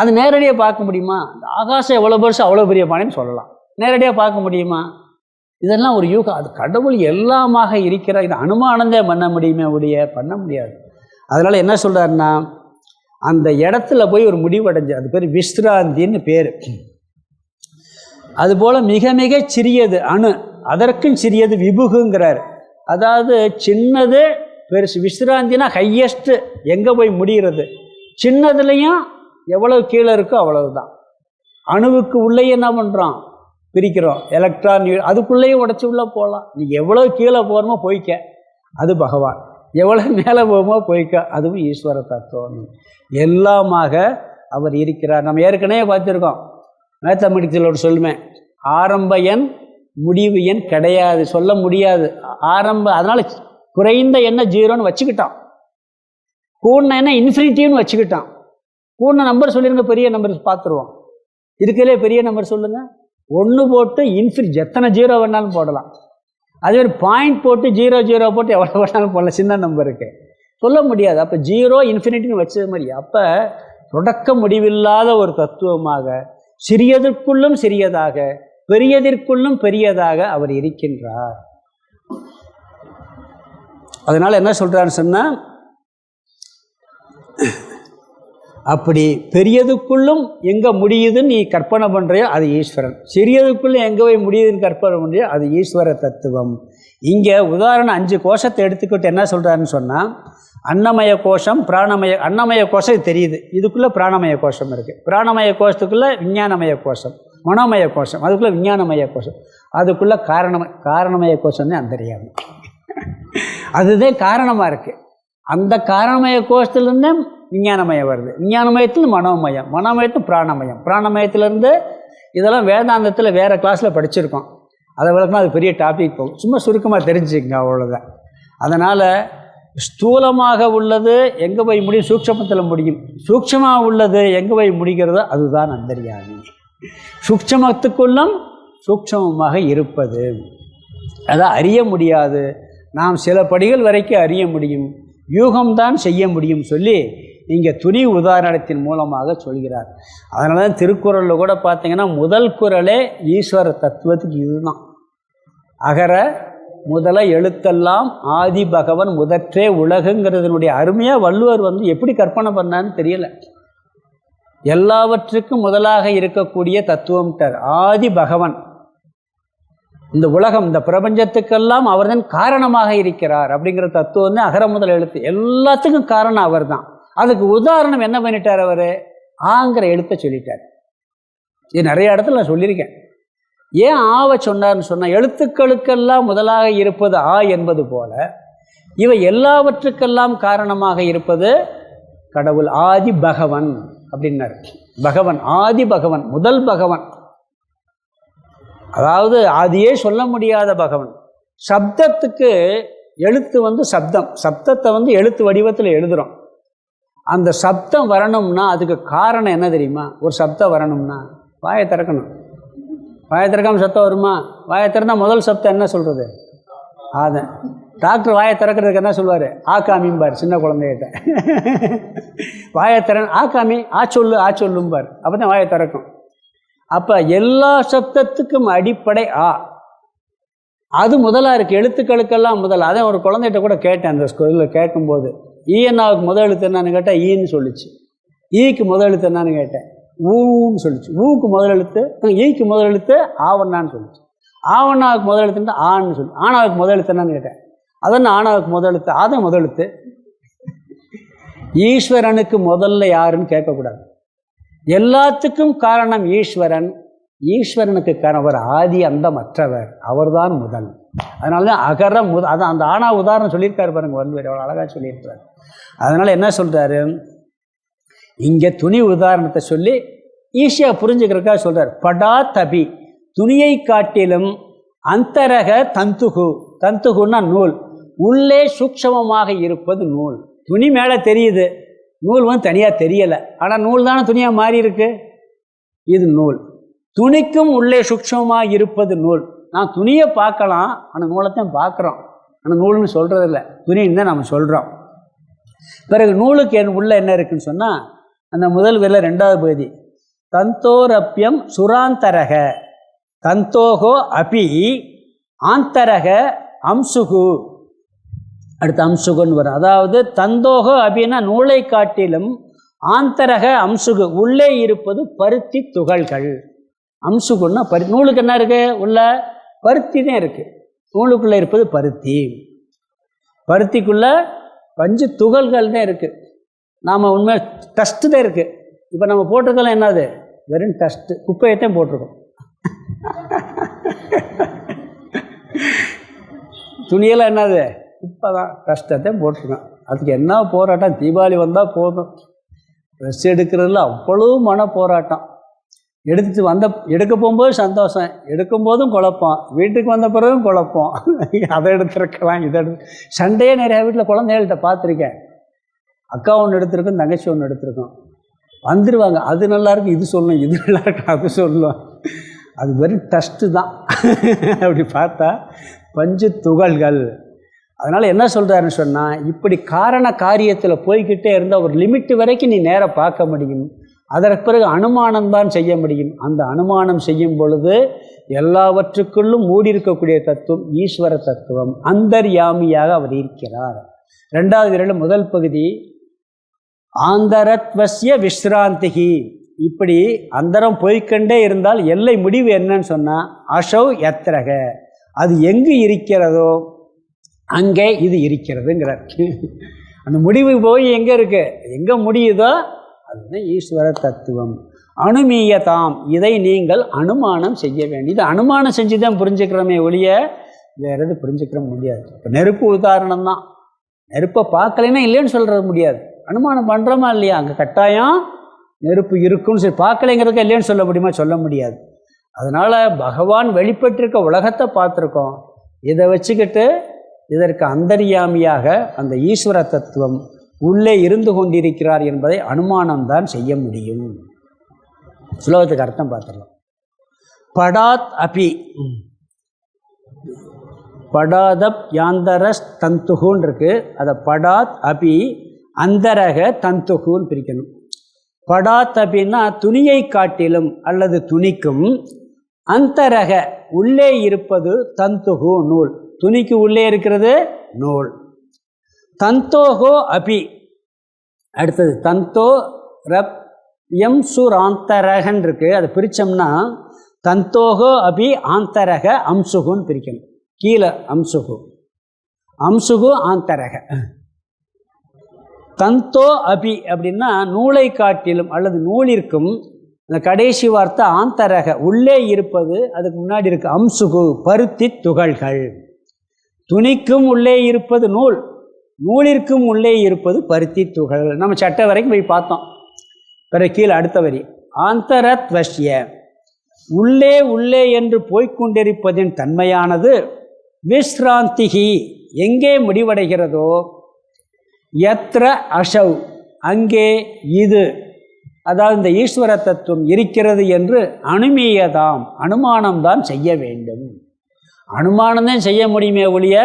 அது நேரடியாக பார்க்க முடியுமா? அந்த ஆகாசம் எவ்வளோ பெருசு அவ்வளோ பெரிய பானைன்னு சொல்லலாம். நேரடியாக பார்க்க முடியுமா? இதெல்லாம் ஒரு யூகம். அது கடவுள் எல்லாமாக இருக்கிற, இது அனுமானந்தே பண்ண முடியுமே ஒழிய பண்ண முடியாது. அதனால் என்ன சொல்கிறாருன்னா, அந்த இடத்துல போய் ஒரு முடிவடைஞ்சு, அது பேர் விஸ்ராந்தின்னு பேர். அதுபோல் மிக மிக சிறியது அணு, அதற்கும் சிறியது விபுகுங்கிறார். அதாவது சின்னது பெருசு. விஸ்ராந்தினா ஹையஸ்ட்டு, எங்கே போய் முடிகிறது. சின்னதுலேயும் எவ்வளவு கீழே இருக்கோ அவ்வளவு தான். அணுவுக்கு உள்ளே என்ன பண்ணுறோம்? பிரிக்கிறோம். எலக்ட்ரான் அதுக்குள்ளேயும் உடச்சி உள்ளே போகலாம். நீ எவ்வளோ கீழே போகிறோமோ போய்க்க, அது பகவான். எவ்வளோ மேலே போகுமோ போய்க்க, அதுவும் ஈஸ்வர தத்துவம். எல்லாமாக அவர் இருக்கிறார். நம்ம ஏற்கனவே பார்த்துருக்கோம். மேத்தமெட்டிக்ஸில் சொல்லுவேன், ஆரம்ப எண் முடிவு எண் கிடையாது, சொல்ல முடியாது. அதனால் குறைந்த எண்ணை 0ன்னு வச்சுக்கிட்டான், கூடின எண்ணை இன்ஃபினிட்டிவ்னு வச்சுக்கிட்டான். கூடின நம்பர் சொல்லிருங்க, பெரிய நம்பர் பார்த்துருவோம். இருக்கிறதுலே பெரிய நம்பர் சொல்லுங்கள். 1 போட்டு இன்ஃபினிட் எத்தனை 0 வேணாலும் போடலாம். அதே மாதிரி பாயிண்ட் போட்டு 0 போட்டு எவ்வளோ வேணாலும் போடலாம். சின்ன நம்பருக்கு சொல்ல முடியாது. அப்போ 0 இன்ஃபினிட்டின்னு வச்சது மாதிரி. அப்போ தொடக்க முடிவில்லாத ஒரு தத்துவமாக, சிறியதற்குள்ளும் சிறியதாக, பெரியதற்குள்ளும் பெரியதாக அவர் இருக்கின்றார். அதனால் என்ன சொல்கிறான்னு சொன்னால், அப்படி பெரியதுக்குள்ளும் எங்கே முடியுதுன்னு நீ கற்பனை பண்ணுறியோ அது ஈஸ்வரன், சிறியதுக்குள்ளும் எங்கே போய் முடியுதுன்னு கற்பனை பண்ணுறியோ அது ஈஸ்வர தத்துவம். இங்கே உதாரணம் 5 கோஷத்தை எடுத்துக்கிட்டு என்ன சொல்கிறாருன்னு சொன்னால், அன்னமய கோஷம், அன்னமய கோஷம் தெரியுது, இதுக்குள்ளே பிராணமய கோஷம் இருக்குது, பிராணமய கோஷத்துக்குள்ளே விஞ்ஞானமய கோஷம், மனோமய கோஷம், அதுக்குள்ளே விஞ்ஞானமய கோஷம், அதுக்குள்ளே காரணமய கோஷம்னு அந்தரியாமை. அதுதான் காரணமாக இருக்குது. அந்த காரணமய கோஷத்துலேருந்து விஞ்ஞானமயம் வருது, விஞ்ஞானமயத்தில் மனோமயம், மனோமயத்தில் பிராணமயம், பிராணமயத்திலேருந்து இதெல்லாம் வேதாந்தத்தில் வேறு கிளாஸில் படிச்சிருக்கோம். அதை விளக்குனா அது பெரிய டாபிக் போகும், சும்மா சுருக்கமாக தெரிஞ்சுக்கங்க, அவ்வளோதான். அதனால் ஸ்தூலமாக உள்ளது எங்கே போய் முடியும், சூக்ஷமத்தில் முடியும், சூக்ஷமாக உள்ளது எங்கே போய் முடிகிறதோ அதுதான் அந்தரியாமி. சூக்ஷமத்துக்குள்ளும் சூக்ஷமமாக இருப்பது, அதை அறிய முடியாது, நாம் சில படிகள் வரைக்கும் அறிய முடியும், யூகம்தான் செய்ய முடியும் சொல்லி இங்கே துணி உதாரணத்தின் மூலமாக சொல்கிறார். அதனால தான் திருக்குறளில் கூட பார்த்திங்கன்னா முதல் குறளே ஈஸ்வர தத்துவத்துக்கு இதுதான். அகர முதல எழுத்தெல்லாம் ஆதி பகவன் முதற்றே உலகுங்கிறதுனுடைய அருமையாக வள்ளுவர் எப்படி கற்பனை பண்ணான்னு தெரியல. எல்லாவற்றுக்கும் முதலாக இருக்கக்கூடிய தத்துவம்ட்டார். ஆதி பகவன், இந்த உலகம், இந்த பிரபஞ்சத்துக்கெல்லாம் அவர் தான் காரணமாக இருக்கிறார் அப்படிங்கிற தத்துவம் தான் அகர முதல் எழுத்து, எல்லாத்துக்கும் காரணம் அவர் தான். அதுக்கு உதாரணம் என்ன பண்ணிட்டார் அவர், ஆங்கிற எழுத்தை சொல்லிட்டார். இது நிறைய இடத்துல நான் சொல்லியிருக்கேன். ஏன் ஆவை சொன்னார்னு சொன்னால், எழுத்துக்களுக்கெல்லாம் முதலாக இருப்பது ஆ என்பது போல இவை எல்லாவற்றுக்கெல்லாம் காரணமாக இருப்பது கடவுள் ஆதி பகவன் அப்படின்னார். பகவன் ஆதி பகவன், முதல் பகவன், அதாவது ஆதியே சொல்ல முடியாத பகவன். சப்தத்துக்கு எழுத்து சப்தம், சப்தத்தை எழுத்து வடிவத்தில் எழுதுகிறோம். அந்த சப்தம் வரணும்னா அதுக்கு காரணம் என்ன தெரியுமா? ஒரு சப்தம் வரணும்னா வாயை திறக்கணும். வாயை திறக்காமல் சத்தம் வருமா? வாயை திறந்தால் முதல் சப்தம் என்ன சொல்கிறது? அதான் டாக்டர் வாயை திறக்கிறதுக்கு என்ன சொல்லுவார்? ஆக்காமிம்பார் சின்ன குழந்தைகிட்ட. வாயை திறன் ஆக்காமி, ஆ சொல்லும்பார். அப்போ தான் வாயை திறக்கும். அப்போ எல்லா சப்தத்துக்கும் அடிப்படை ஆ, அது முதலாக இருக்குது. எழுத்துக்களுக்கெல்லாம் முதல். அதான் ஒரு குழந்தைகிட்ட கூட கேட்டேன் அந்த ஸ்கூலில் கேட்கும்போது, ஈஎன்னாவுக்கு முதல் எழுத்து என்னான்னு கேட்டால் ஈன்னு சொல்லிச்சு. ஈக்கு முதல் எழுத்து என்னான்னு கேட்டேன், ஊன்னு சொல்லிச்சு. ஊக்கு முதல் எழுத்து, ஈக்கு முதல் எழுத்து ஆவண்ணான்னு சொல்லிச்சு. ஆவண்ணாவுக்கு முதல் எழுத்துன்னா ஆன்னு சொல்லி. ஆனாவுக்கு முதல் எழுத்து என்னான்னு கேட்டேன், அதென்ன ஆனாவுக்கு முதல் எழுத்து, அதான் முதல் எழுத்து. ஈஸ்வரனுக்கு முதல்ல யாருன்னு கேட்கக்கூடாது. எல்லாத்துக்கும் காரணம் ஈஸ்வரன். ஈஸ்வரனுக்கு காரணவர் ஆதி அந்த மற்றவர், அவர்தான் முதல். அதனால தான் அகர அதான் அந்த ஆனா உதாரணம் சொல்லியிருக்காரு பாருங்க, வள்ளுவர் எவ்வளோ அழகாக சொல்லியிருக்காரு. அதனால் என்ன சொல்கிறாரு, இங்கே துணி உதாரணத்தை சொல்லி ஈஸியாக புரிஞ்சுக்கிறதுக்காக சொல்கிறார். படா தபி, துணியை காட்டிலும் அந்தரக தந்துகு, தந்துகுன்னா நூல், உள்ளே சூக்ஷமமாக இருப்பது நூல். துணி மேலே தெரியுது, நூல் தனியாக தெரியலை. ஆனால் நூல் தானே துணியாக மாறி இருக்கு, இது நூல். துணிக்கும் உள்ளே சூக்ஷமமாக இருப்பது நூல். நான் துணியை பார்க்கலாம், ஆனால் நூலைத்தான் பார்க்குறோம். ஆனால் நூல்னு சொல்கிறதில்ல, துணின்னு தான் நம்ம சொல்கிறோம். பிறகு நூலுக்கு உள்ள என்ன இருக்குதுன்னு சொன்னால், அந்த முதல் வரியில் 2வது பகுதி, தந்தோரப்பியம் சுராந்தரக, தந்தோகோ அபி ஆந்தரக அம்சுகு, அடுத்த அம்சுகுன்னு வரும். அதாவது தந்தோகோ அபின்னா நூலை காட்டிலும், ஆந்தரக அம்சுகு உள்ளே இருப்பது பருத்தி துகள்கள். அம்சுகுன்னா நூலுக்கு என்ன இருக்குது? உள்ள பருத்தி தான் இருக்குது. நூலுக்குள்ளே இருப்பது பருத்தி, பருத்திக்குள்ளே பஞ்சு துகள்கள் தான் இருக்குது. நாம் உண்மையாக டஸ்ட்டு தான் இருக்குது. இப்போ நம்ம போட்டிருக்கலாம் என்னது, வெறும் டஸ்ட்டு, குப்பையத்தான் போட்டிருக்கோம். துணியெல்லாம் என்னது, குப்பை தான், டஸ்ட்டத்தையும் போட்டிருக்கோம். அதுக்கு என்ன போராட்டம். தீபாவளி வந்தால் போதும், ட்ரெஸ் எடுக்கிறதுல அவ்வளோ மன போராட்டம். எடுக்க போகும்போது சந்தோஷம், எடுக்கும்போதும் குழப்பம், வீட்டுக்கு வந்த பிறகும் குழப்பம். அதை எடுத்துருக்கலாம், இதை சண்டையே நிறையா வீட்டில் குழந்தைகள்கிட்ட பார்த்துருக்கேன். அக்கா ஒன்று எடுத்திருக்கோம், தங்கச்சி ஒன்று எடுத்திருக்கோம். வந்துடுவாங்க, அது நல்லாயிருக்கும், இது சொல்லணும், இது நல்லாயிருக்கும், அது சொல்லணும். அது வெறும் டஸ்ட்டு தான். அப்படி பார்த்தா பஞ்சு துகள்கள். அதனால் என்ன சொல்கிறாருன்னு சொன்னால், இப்படி காரண காரியத்தில் போய்கிட்டே இருந்தால் ஒரு லிமிட்டு வரைக்கும் நீ நேராக பார்க்க முடியும். அதற்கு பிறகு அனுமானம் தான் செய்ய முடியும். அந்த அனுமானம் செய்யும் பொழுது எல்லாவற்றுக்குள்ளும் மூடியிருக்கக்கூடிய தத்துவம் ஈஸ்வர தத்துவம், அந்தர்யாமியாக அவர் இருக்கிறார். 2வது விரல் முதல் பகுதி ஆந்தரத்வஸ்ய விஸ்ராந்திகி. இப்படி அந்தரம் போய்கொண்டே இருந்தால் எல்லை முடிவு என்னன்னு சொன்னால் அசௌ யத்ரக, அது எங்கு இருக்கிறதோ அங்கே இது இருக்கிறதுங்கிறார். அந்த முடிவு போய் எங்கே இருக்கு, எங்கே முடியுதோ அதுதான் ஈஸ்வர தத்துவம். அனுமீயதாம், இதை நீங்கள் அனுமானம் செய்ய வேண்டியது. அனுமானம் செஞ்சு தான் புரிஞ்சுக்கிறோமே ஒழிய வேறு எது புரிஞ்சுக்கிற முடியாது. இப்போ நெருப்பு உதாரணம் தான். நெருப்பை பார்க்கலைன்னா இல்லைன்னு சொல்கிற முடியாது. அனுமானம் பண்ணுறோமா இல்லையா, அங்கே கட்டாயம் நெருப்பு இருக்குன்னு சொல்லி பார்க்கலைங்கிறதுக்கு இல்லைன்னு சொல்ல முடியுமா, சொல்ல முடியாது. அதனால் பகவான் வெளிப்பட்டிருக்க உலகத்தை பார்த்துருக்கோம். இதை வச்சுக்கிட்டு இதற்கு அந்தர்யாமியாக அந்த ஈஸ்வர தத்துவம் உள்ளே இருந்து கொண்டிருக்கிறார் என்பதை அனுமானம்தான் செய்ய முடியும். ஸ்லோகத்துக்கு அர்த்தம் பார்த்துடலாம். படாத் அபி, படாதப் யாந்தரஸ் தந்துகுன்னு இருக்கு. அதை படாத் அபி அந்தரக தந்துகுன்னு பிரிக்கணும். படாத் அபின்னா துணியை காட்டிலும் அல்லது துணிக்கும், அந்தரக உள்ளே இருப்பது தந்துகு நூல், துணிக்கு உள்ளே இருக்கிறது நூல். தந்தோகோ அபி, அடுத்தது தந்தோ ரப் எம் சுர் ஆந்தரகன் இருக்கு. அதை பிரித்தோம்னா தந்தோகோ அபி ஆந்தரக அம்சுகுன்னு பிரிக்கணும். கீழே அம்சுகு, அம்சுகு ஆந்தரக. தந்தோ அபி அப்படின்னா நூலை காட்டிலும் அல்லது நூலிற்கும். அந்த கடைசி வார்த்தை ஆந்தரக, உள்ளே இருப்பது. அதுக்கு முன்னாடி இருக்கு அம்சுகு, பருத்தி துகள்கள். துணிக்கும் உள்ளே இருப்பது நூல், நூலிற்கும் உள்ளே இருப்பது பருத்தி துகள். நம்ம சட்டை வரைக்கும் போய் பார்த்தோம். பிறகு கீழே அடுத்த வரி ஆந்தரத்வஸ்ய, உள்ளே உள்ளே என்று போய்கொண்டிருப்பதின் தன்மையானது விஸ்ராந்திகி, எங்கே முடிவடைகிறதோ, யத்ர அசௌ, அங்கே இது, அதாவது இந்த ஈஸ்வர தத்துவம் இருக்கிறது என்று அனுமீயதாம், அனுமானம்தான் செய்ய வேண்டும். அனுமானம்தான் செய்ய முடியுமே ஒழிய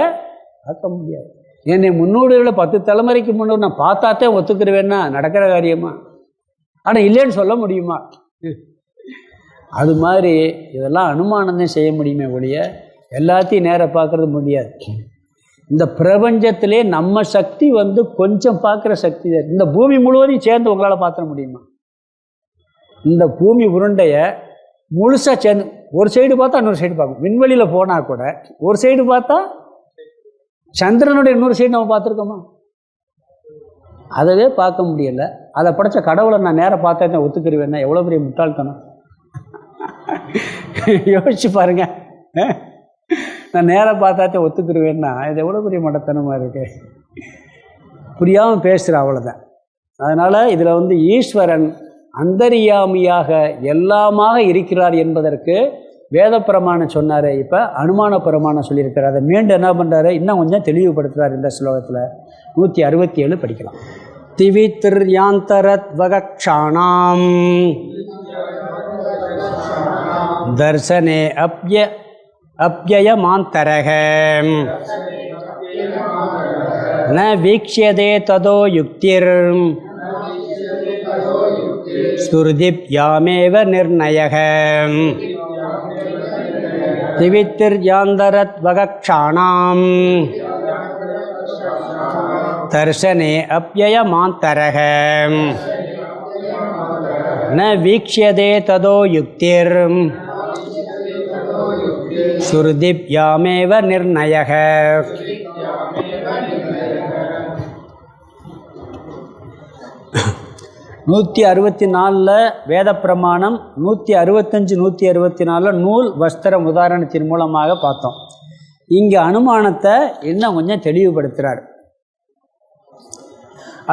பார்க்க முடியாது. என்னை முன்னோடிகளை 10 தலைமுறைக்கு முன்னோடு நான் பார்த்தாத்தே ஒத்துக்கிறவேன்னா நடக்கிற காரியமா? ஆனால் இல்லைன்னு சொல்ல முடியுமா? அது மாதிரி இதெல்லாம் அனுமானம்தான் செய்ய முடியுமே ஒழிய எல்லாத்தையும் நேராக பார்க்கறது முடியாது. இந்த பிரபஞ்சத்திலே நம்ம சக்தி கொஞ்சம் பார்க்குற சக்தி. இந்த பூமி முழுவதையும் சேர்ந்து உங்களால் பார்த்துட முடியுமா? இந்த பூமி உருண்டையை முழுசாக சேர்ந்து ஒரு சைடு பார்த்தா இன்னொரு சைடு பார்க்கும். விண்வெளியில் போனால் கூட ஒரு சைடு பார்த்தா சந்திரனுடைய இன்னொரு சைடு நம்ம பார்த்துருக்கோமா? அதவே பார்க்க முடியலை. அதை படைச்ச கடவுளை நான் நேராக பார்த்தா ஒத்துக்கிடுவேன்னா எவ்வளோ பெரிய முட்டாள்தனம். யோசிச்சு பாருங்க. நான் நேராக பார்த்தாத்தே ஒத்துக்கிடுவேன்னா இது எவ்வளோ பெரிய மடத்தனமாக இருக்கு. புரியாமல் பேசுகிற அவ்வளோதான். அதனால் இதில் ஈஸ்வரன் அந்தரியாமியாக எல்லாமாக இருக்கிறார் என்பதற்கு வேத பிரமாணம் சொன்னார். இப்போ அனுமான பிரமாணம் சொல்லியிருக்கிறார். அதை மீண்டும் என்ன பண்ணுறாரு, இன்னும் கொஞ்சம் தெளிவுபடுத்துகிறார். இந்த ஸ்லோகத்தில் 167 படிக்கலாம். திவித்ர்யாந்தரத் வகக்ஷாணாம் தர்சனே அப்யயமாந்தரக ந வீக்ஷ்யதே ததோ யுக்திர் ஸ்துர்திப்யாமேவ நிர்ணயக. திவித்ர்யாந்தரத் வகக்ஷாணாம் தர்சனே அப்யயமாந்தரக ந வீக்ஷ்யதே ததோ யுக்திர் ஸ்ருதிப்யாமேவ நிர்ணயக. நூற்றி 64 வேத பிரமாணம், 165 164 நூல் வஸ்திரம் உதாரணத்தின் மூலமாக பார்த்தோம். இங்கே அனுமானத்தை இன்னும் கொஞ்சம் தெளிவுபடுத்துகிறார்.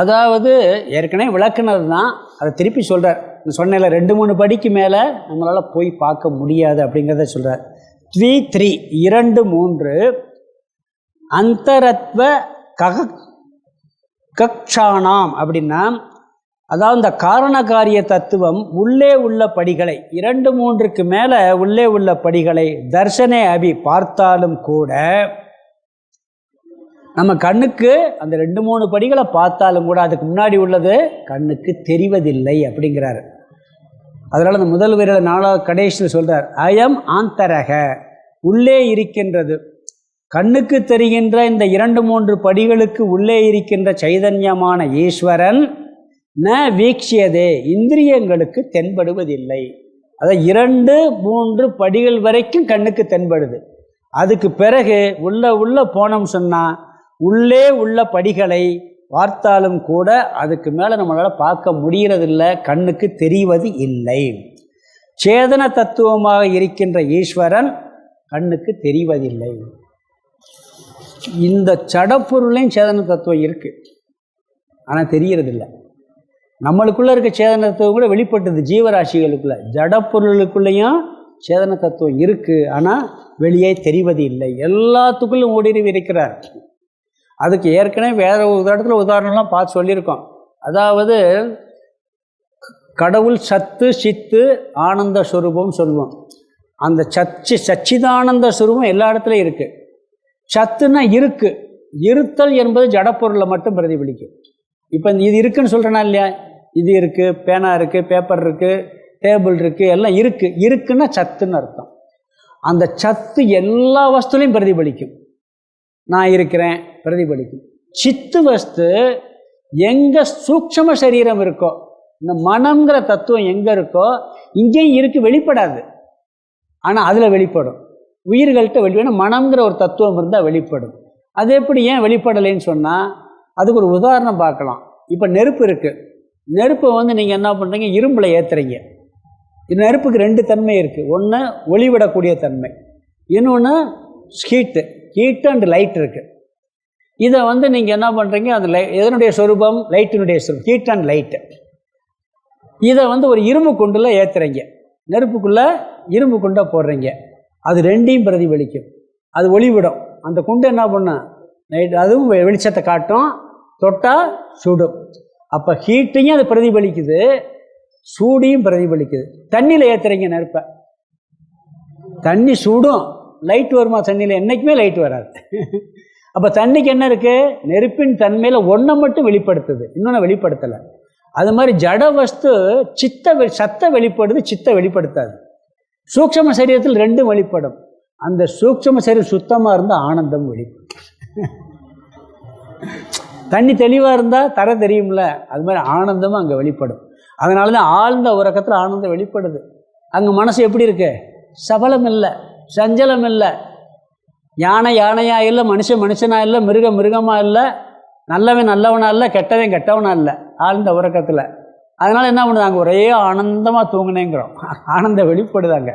அதாவது ஏற்கனவே விளக்குனது தான், அதை திருப்பி சொல்கிறார். சொன்னேன்ல 2-3 படிக்கு மேலே நம்மளால் போய் பார்க்க முடியாது அப்படிங்கிறத சொல்கிறார். 3 2-3 அந்தரத்வ கக்ஷாணாம் அப்படின்னா, அதாவது இந்த காரணகாரிய தத்துவம் உள்ளே உள்ள படிகளை 2-3க்கு மேலே உள்ளே உள்ள படிகளை தர்சனே அபி பார்த்தாலும் கூட நம்ம கண்ணுக்கு அந்த 2-3 படிகளை பார்த்தாலும் கூட அதுக்கு முன்னாடி உள்ளது கண்ணுக்கு தெரிவதில்லை அப்படிங்கிறாரு. அதனால் அந்த முதல் வரியில 4வது கடைசியில் சொல்கிறார், அயம் ஆந்தரக, உள்ளே இருக்கின்றது. கண்ணுக்கு தெரிகின்ற இந்த 2-3 படிகளுக்கு உள்ளே இருக்கின்ற சைதன்யமான ஈஸ்வரன் ந வீக்ஷியதே இந்திரியங்களுக்கு தென்படுவதில்லை. அதாவது 2, 3 படிகள் வரைக்கும் கண்ணுக்கு தென்படுது. அதுக்கு பிறகு உள்ள போனோம் சொன்னால் உள்ளே உள்ள படிகளை பார்த்தாலும் கூட அதுக்கு மேலே நம்மளால் பார்க்க முடிகிறதில்லை, கண்ணுக்கு தெரிவது இல்லை. சேதன தத்துவமாக இருக்கின்ற ஈஸ்வரன் கண்ணுக்கு தெரிவதில்லை. இந்த ஜடப்பொருளையும் சேதன தத்துவம் இருக்குது, ஆனால் தெரியறதில்லை. நம்மளுக்குள்ளே இருக்க சேதன தத்துவம் கூட வெளிப்பட்டது ஜீவராசிகளுக்குள்ளே. ஜடப்பொருளுக்குள்ளேயும் சேதன தத்துவம் இருக்குது, ஆனால் வெளியே தெரிவது இல்லை. எல்லாத்துக்குள்ளும் ஊடுருவி இருக்கிறார். அதுக்கு ஏற்கனவே வேறு ஒரு இடத்துல உதாரணம்லாம் பார்த்து சொல்லியிருக்கோம். அதாவது கடவுள் சத்து சித்து ஆனந்த ஸ்வரூபம் சொல்லுவோம். அந்த சச்சிதானந்த ஸ்வரூபம் எல்லா இடத்துலையும் இருக்குது. சத்துன்னா இருக்குது, இருத்தல் என்பது ஜடப்பொருளை மட்டும் பிரதிபலிக்கும். இப்போ இது இருக்குதுன்னு சொல்கிறேன்னா இல்லையா, இது இருக்குது, பேனா இருக்குது, பேப்பர் இருக்குது, டேபிள் இருக்குது, எல்லாம் இருக்குன்னா சத்துன்னு அர்த்தம். அந்த சத்து எல்லா வஸ்துலையும் பிரதிபலிக்கும். நான் இருக்கிறேன் பிரதிபலிக்கும். சித்து வஸ்து எங்கே சூக்ஷ்ம சரீரம் இருக்கோ, இந்த மனம்ங்கிற தத்துவம் எங்கே இருக்கோ இங்கேயும் இருக்குது, வெளிப்படாது. ஆனால் அதில் வெளிப்படும். உயிர்கள்ட்ட வெளிப்படும். மனம்ங்கிற ஒரு தத்துவம் இருந்தால் வெளிப்படும். அது எப்படி ஏன் வெளிப்படலைன்னு சொன்னால் அதுக்கு ஒரு உதாரணம் பார்க்கலாம். இப்போ நெருப்பு இருக்குது. நெருப்பை நீங்கள் என்ன பண்ணுறீங்க, இரும்பில் ஏற்றுறீங்க. நெருப்புக்கு 2 தன்மை இருக்குது. ஒன்று ஒளிவிடக்கூடிய தன்மை, இன்னொன்று ஹீட்டு அண்ட் லைட் இருக்குது. இதை நீங்கள் என்ன பண்ணுறீங்க, அந்த எதனுடைய சொரூபம், லைட்டினுடைய சொரூபம், ஹீட் அண்ட் லைட்டு. இதை ஒரு இரும்பு குண்டில் ஏற்றுறீங்க, நெருப்புக்குள்ளே இரும்பு குண்டை போடுறீங்க. அது 2ஐயும் பிரதிபலிக்கும். அது ஒளிவிடும். அந்த குண்டை என்ன பண்ணும், அதுவும் வெளிச்சத்தை காட்டும், தொட்டால் சுடும். அப்போ ஹீட்டையும் அது பிரதிபலிக்குது, சூடியும் பிரதிபலிக்குது. தண்ணியில் ஏற்றுறீங்க நெருப்பை, தண்ணி சூடும், லைட் வருமா தண்ணியில்? என்றைக்குமே லைட் வராது. அப்போ தண்ணிக்கு என்ன இருக்குது, நெருப்பின் தன்மையில் ஒன்றை மட்டும் வெளிப்படுத்துது, இன்னொன்று வெளிப்படுத்தலை. அது மாதிரி ஜட வஸ்து சத்தை வெளிப்படுது, சித்தை வெளிப்படுத்தாது. சூக்ஷ்ம சரீரத்தில் 2ம் வெளிப்படும். அந்த சூக்ஷ்ம சரீரம் சுத்தமாக இருந்தால் ஆனந்தம் வெளிப்படும். தண்ணி தெளிவாக இருந்தால் தர தெரியும்ல, அது மாதிரி ஆனந்தமும் அங்கே வெளிப்படும். அதனால தான் ஆழ்ந்த உறக்கத்தில் ஆனந்தம் வெளிப்படுது. அங்கே மனசு எப்படி இருக்கு, சபலம் இல்லை, சஞ்சலம் இல்லை. யானையாக இல்லை, மனுஷனாக இல்லை, மிருகமாக இல்லை, நல்லவன் நல்லவனாக இல்லை, கெட்டவன் கெட்டவனாக இல்லை, ஆழ்ந்த உறக்கத்தில். அதனால் என்ன பண்ணுதாங்க, ஒரே ஆனந்தமாக தூங்கினேங்கிறோம். ஆனந்தம் வெளிப்படுதாங்க.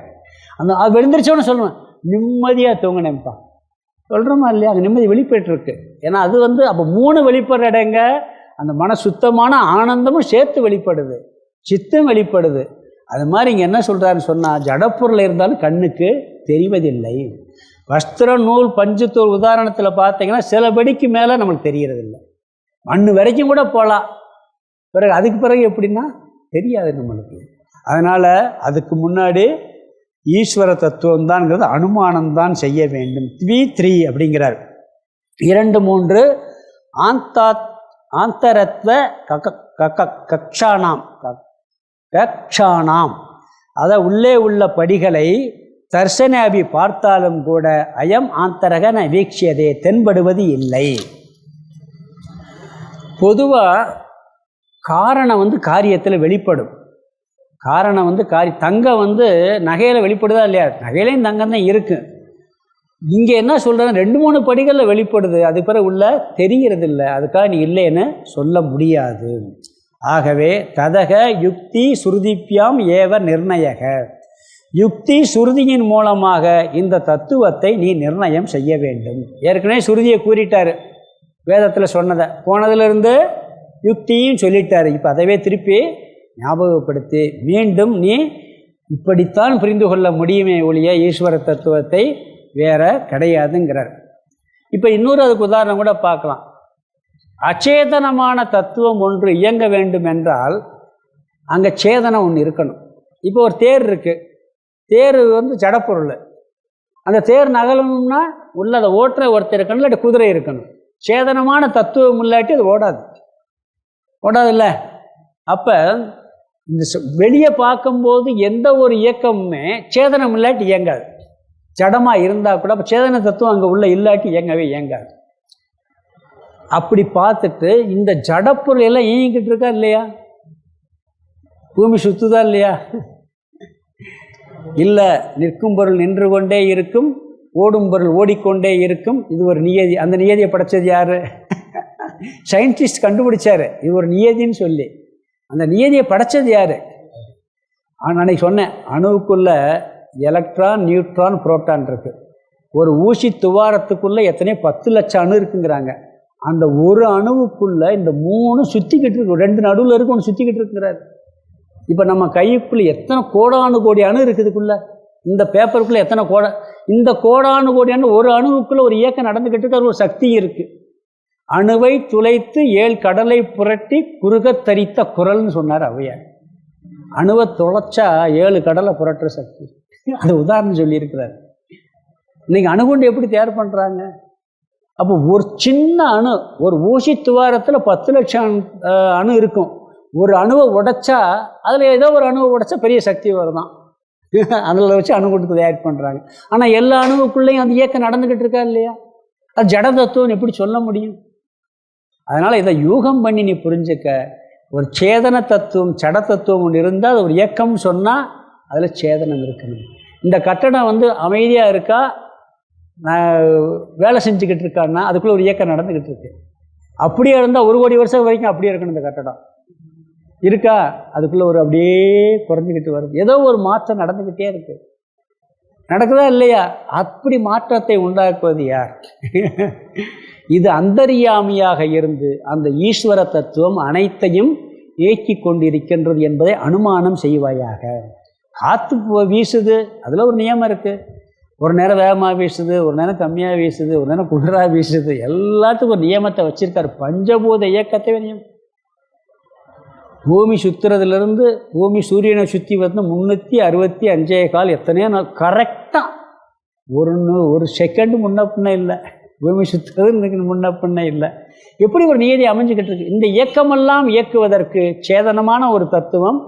அது வெளிந்திரிச்சோன்னு சொல்லுவேன், நிம்மதியாக தூங்கினேன்ப்பா சொல்கிறோமா இல்லையா, அங்கே நிம்மதி வெளிப்பட்டுருக்கு. ஏன்னா அது அப்போ 3 வெளிப்படுற இடங்க. அந்த மன சுத்தமான ஆனந்தமும் சேர்த்து வெளிப்படுது, சித்தம் வெளிப்படுது. அது மாதிரி இங்கே என்ன சொல்கிறாருன்னு சொன்னால், ஜடப்பொருள் இருந்தாலும் கண்ணுக்கு தெரிவதில்லை. வஸ்திரம், நூல், பஞ்சுத்தூள் உதாரணத்தில் பார்த்தீங்கன்னா சில படிக்கு மேலே நம்மளுக்கு தெரிகிறதில்லை. மண் வரைக்கும் கூட போகலாம், பிறகு அதுக்கு பிறகு எப்படின்னா தெரியாது நம்மளுக்கு. அதனால் அதுக்கு முன்னாடி ஈஸ்வர தத்துவம் தான்ங்கிறது அனுமானம்தான் செய்ய வேண்டும். 3 அப்படிங்கிறார். 2, 3 ஆந்தரத்வ கக்ஷானாம், அதை உள்ளே உள்ள படிகளை தர்சனாபி பார்த்தாலும் கூட அயம் ஆந்தரக ந வீக்ஷியதே தென்படுவது இல்லை. பொதுவாக காரணம் காரியத்தில் வெளிப்படும். காரணம் தங்கம் நகையில் வெளிப்படுதா இல்லையா, நகையிலையும் தங்கம் தான் இருக்குது. இங்கே என்ன சொல்கிறது, 2, 3 படிகளில் வெளிப்படுது, அது பிறகு உள்ள தெரிகிறது இல்லை. அதுக்காக நீ இல்லைன்னு சொல்ல முடியாது. ஆகவே ததக யுக்தி சுருதிப்பியாம் ஏவ நிர்ணயக, யுக்தி சுருதியின் மூலமாக இந்த தத்துவத்தை நீ நிர்ணயம் செய்ய வேண்டும். ஏற்கனவே சுருதியை கூறிட்டார் வேதத்தில் சொன்னதை, போனதிலிருந்து யுக்தியும் சொல்லிட்டார். இப்போ அதவே திருப்பி ஞாபகப்படுத்தி மீண்டும் நீ இப்படித்தான் புரிந்து கொள்ள முடியுமே ஒழிய ஈஸ்வர தத்துவத்தை வேற கிடையாதுங்கிறார். இப்போ இன்னொரு அதுக்கு உதாரணம் கூட பார்க்கலாம். அச்சேதனமான தத்துவம் ஒன்று இயங்க வேண்டும் என்றால் அங்கே சேதனம் ஒன்று இருக்கணும். இப்போ ஒரு தேர் இருக்குது, தேர் ஜடப்பொருள். அந்த தேர் நகலணும்னா உள்ள அதை ஓட்டுற ஒருத்தர் இருக்கணும், இல்லாட்டி குதிரை இருக்கணும். சேதனமான தத்துவம் இல்லாட்டி அது ஓடாதுல்ல. அப்போ இந்த வெளியே பார்க்கும்போது எந்த ஒரு இயக்கமுமே சேதனம் இல்லாட்டி இயங்காது. ஜடமாக இருந்தால் கூட அப்போ சேதன தத்துவம் அங்கே உள்ள இல்லாட்டி இயங்காது. அப்படி பார்த்துட்டு இந்த ஜடப்பொருள் எல்லாம் இயங்கிக்கிட்டு இருக்கா இல்லையா, பூமி சுத்துதா இல்லையா? இல்லை, நிற்கும் பொருள் நின்று கொண்டே இருக்கும், ஓடும் பொருள் ஓடிக்கொண்டே இருக்கும். இது ஒரு நியதி. அந்த நியதியை படைச்சது யார்? சயின்டிஸ்ட் கண்டுபிடிச்சாரு இது ஒரு நியதின்னு சொல்லி. அந்த நியதியை படைச்சது யார்? அன்னைக்கு சொன்னேன், அணுவுக்குள்ள எலக்ட்ரான், நியூட்ரான், புரோட்டான் இருக்குது. ஒரு ஊசி துவாரத்துக்குள்ளே எத்தனையோ 10 லட்சம் அணு இருக்குங்கிறாங்க. அந்த ஒரு அணுவுக்குள்ளே இந்த 3 சுற்றிக்கிட்டு இருக்கு. 2 நடுவில் இருக்கு, ஒன்று சுற்றிக்கிட்டு இருக்குங்கிறாரு. இப்போ நம்ம கைக்குள்ளே எத்தனை கோடானு கோடி அணு இருக்குதுக்குள்ள, இந்த பேப்பருக்குள்ளே எத்தனை இந்த கோடானு கோடி அணு, ஒரு அணுவுக்குள்ளே ஒரு இயக்கம் நடந்துக்கிட்டு இருக்க ஒரு சக்தி இருக்குது. அணுவை துளைத்து 7 கடலை புரட்டி குறுகத் தரித்த குரல்னு சொன்னார் ஔவையார். அணுவை துளைச்சா 7 கடலை புரட்டுற சக்தி. அது உதாரணம் சொல்லியிருக்கிறார். இன்னைக்கு அணுகுண்டு எப்படி தயார் பண்ணுறாங்க? அப்போ ஒரு சின்ன அணு, ஒரு ஊசி துவாரத்தில் 10 லட்சம் அணு இருக்கும். ஒரு அணுவை உடைச்சா அதில் ஏதோ ஒரு அணுவை உடைச்சா பெரிய சக்தி வருதான். அதில் வச்சு அணுகுண்டு தயார் பண்ணுறாங்க. ஆனால் எல்லா அணுவுக்குள்ளேயும் அந்த இயக்கம் நடந்துக்கிட்டு இருக்கா இல்லையா? அது ஜட தத்துவம் எப்படி சொல்ல முடியும்? அதனால் இதை யூகம் பண்ணி நீ புரிஞ்சுக்க. ஒரு சேதன தத்துவம், ஜட தத்துவம் ஒன்று இருந்தால் அது ஒரு இயக்கம் சொன்னால் அதில் சேதனம் இருக்கணும். இந்த கட்டடம் அமைதியாக இருக்கா, வேலை செஞ்சுக்கிட்டு இருக்கான்னா அதுக்குள்ளே ஒரு இயக்கம் நடந்துக்கிட்டு இருக்கு. அப்படியே இருந்தால் 1 கோடி வருஷம் வரைக்கும் அப்படியே இருக்கணும். இந்த கட்டடம் இருக்கா, அதுக்குள்ளே ஒரு அப்படியே குறைஞ்சிக்கிட்டு வருது. ஏதோ ஒரு மாற்றம் நடந்துக்கிட்டே இருக்கு. நடக்குதா இல்லையா? அப்படி மாற்றத்தை உண்டாக்குவது யார்? இது அந்தர்யாமியாக இருந்து அந்த ஈஸ்வர தத்துவம் அனைத்தையும் இயக்கி கொண்டிருக்கின்றது என்பதை அனுமானம் செய்வாயாக. காற்று வீசுது, அதில் ஒரு நியமம் இருக்குது. ஒரு நேரம் வேகமாக வீசுது, ஒரு நேரம் கம்மியாக வீசுது, ஒரு நேரம் குளிராக வீசுது. எல்லாத்துக்கும் ஒரு நியமத்தை வச்சுருக்காரு. பஞ்சபூத இயக்கத்தை நியமம். பூமி சுற்றுறதுலேருந்து பூமி சூரியனை சுற்றி 365 கால் எத்தனையோ நாள் கரெக்டாக ஒரு செகண்டு முன்ன பின்ன இல்லை. பூமி சுற்றுறது முன்ன பின்ன இல்லை. எப்படி ஒரு நியதி அமைஞ்சுக்கிட்டு இருக்கு. இந்த இயக்கமெல்லாம் இயக்குவதற்கு சேதனமான ஒரு தத்துவம்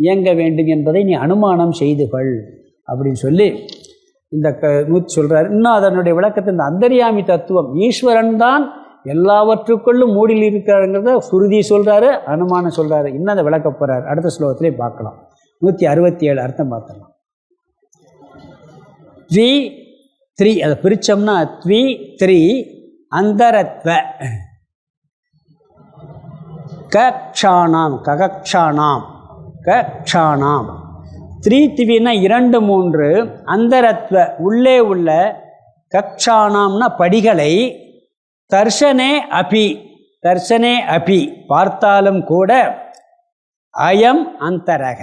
இயங்க வேண்டும் என்பதை நீ அனுமானம் செய்துகள் அப்படின்னு சொல்லி இந்த சொல்கிறார். இன்னும் அதனுடைய விளக்கத்தை, இந்த அந்தர்யாமி தத்துவம் ஈஸ்வரன் தான் எல்லாவற்றுக்குள்ளும் மூடில் இருக்கிறாருங்கிறத சுருதி சொல்கிறாரு, அனுமானம் சொல்கிறாரு. இன்னும் அதை விளக்க போகிறார். அடுத்த ஸ்லோகத்திலே பார்க்கலாம். 167 அர்த்தம் பார்த்தலாம். 3 அதை பிரித்தோம்னா 3 அந்தரத்வ கக்ஷானாம் ககக்ஷானாம் கக்ஷானாம் 3 2 3 அந்தரத்வ உள்ளே உள்ள கக்ஷானாம்னா படிகளை தர்ஷனே அபி பார்த்தாலும் கூட அயம் அந்தரக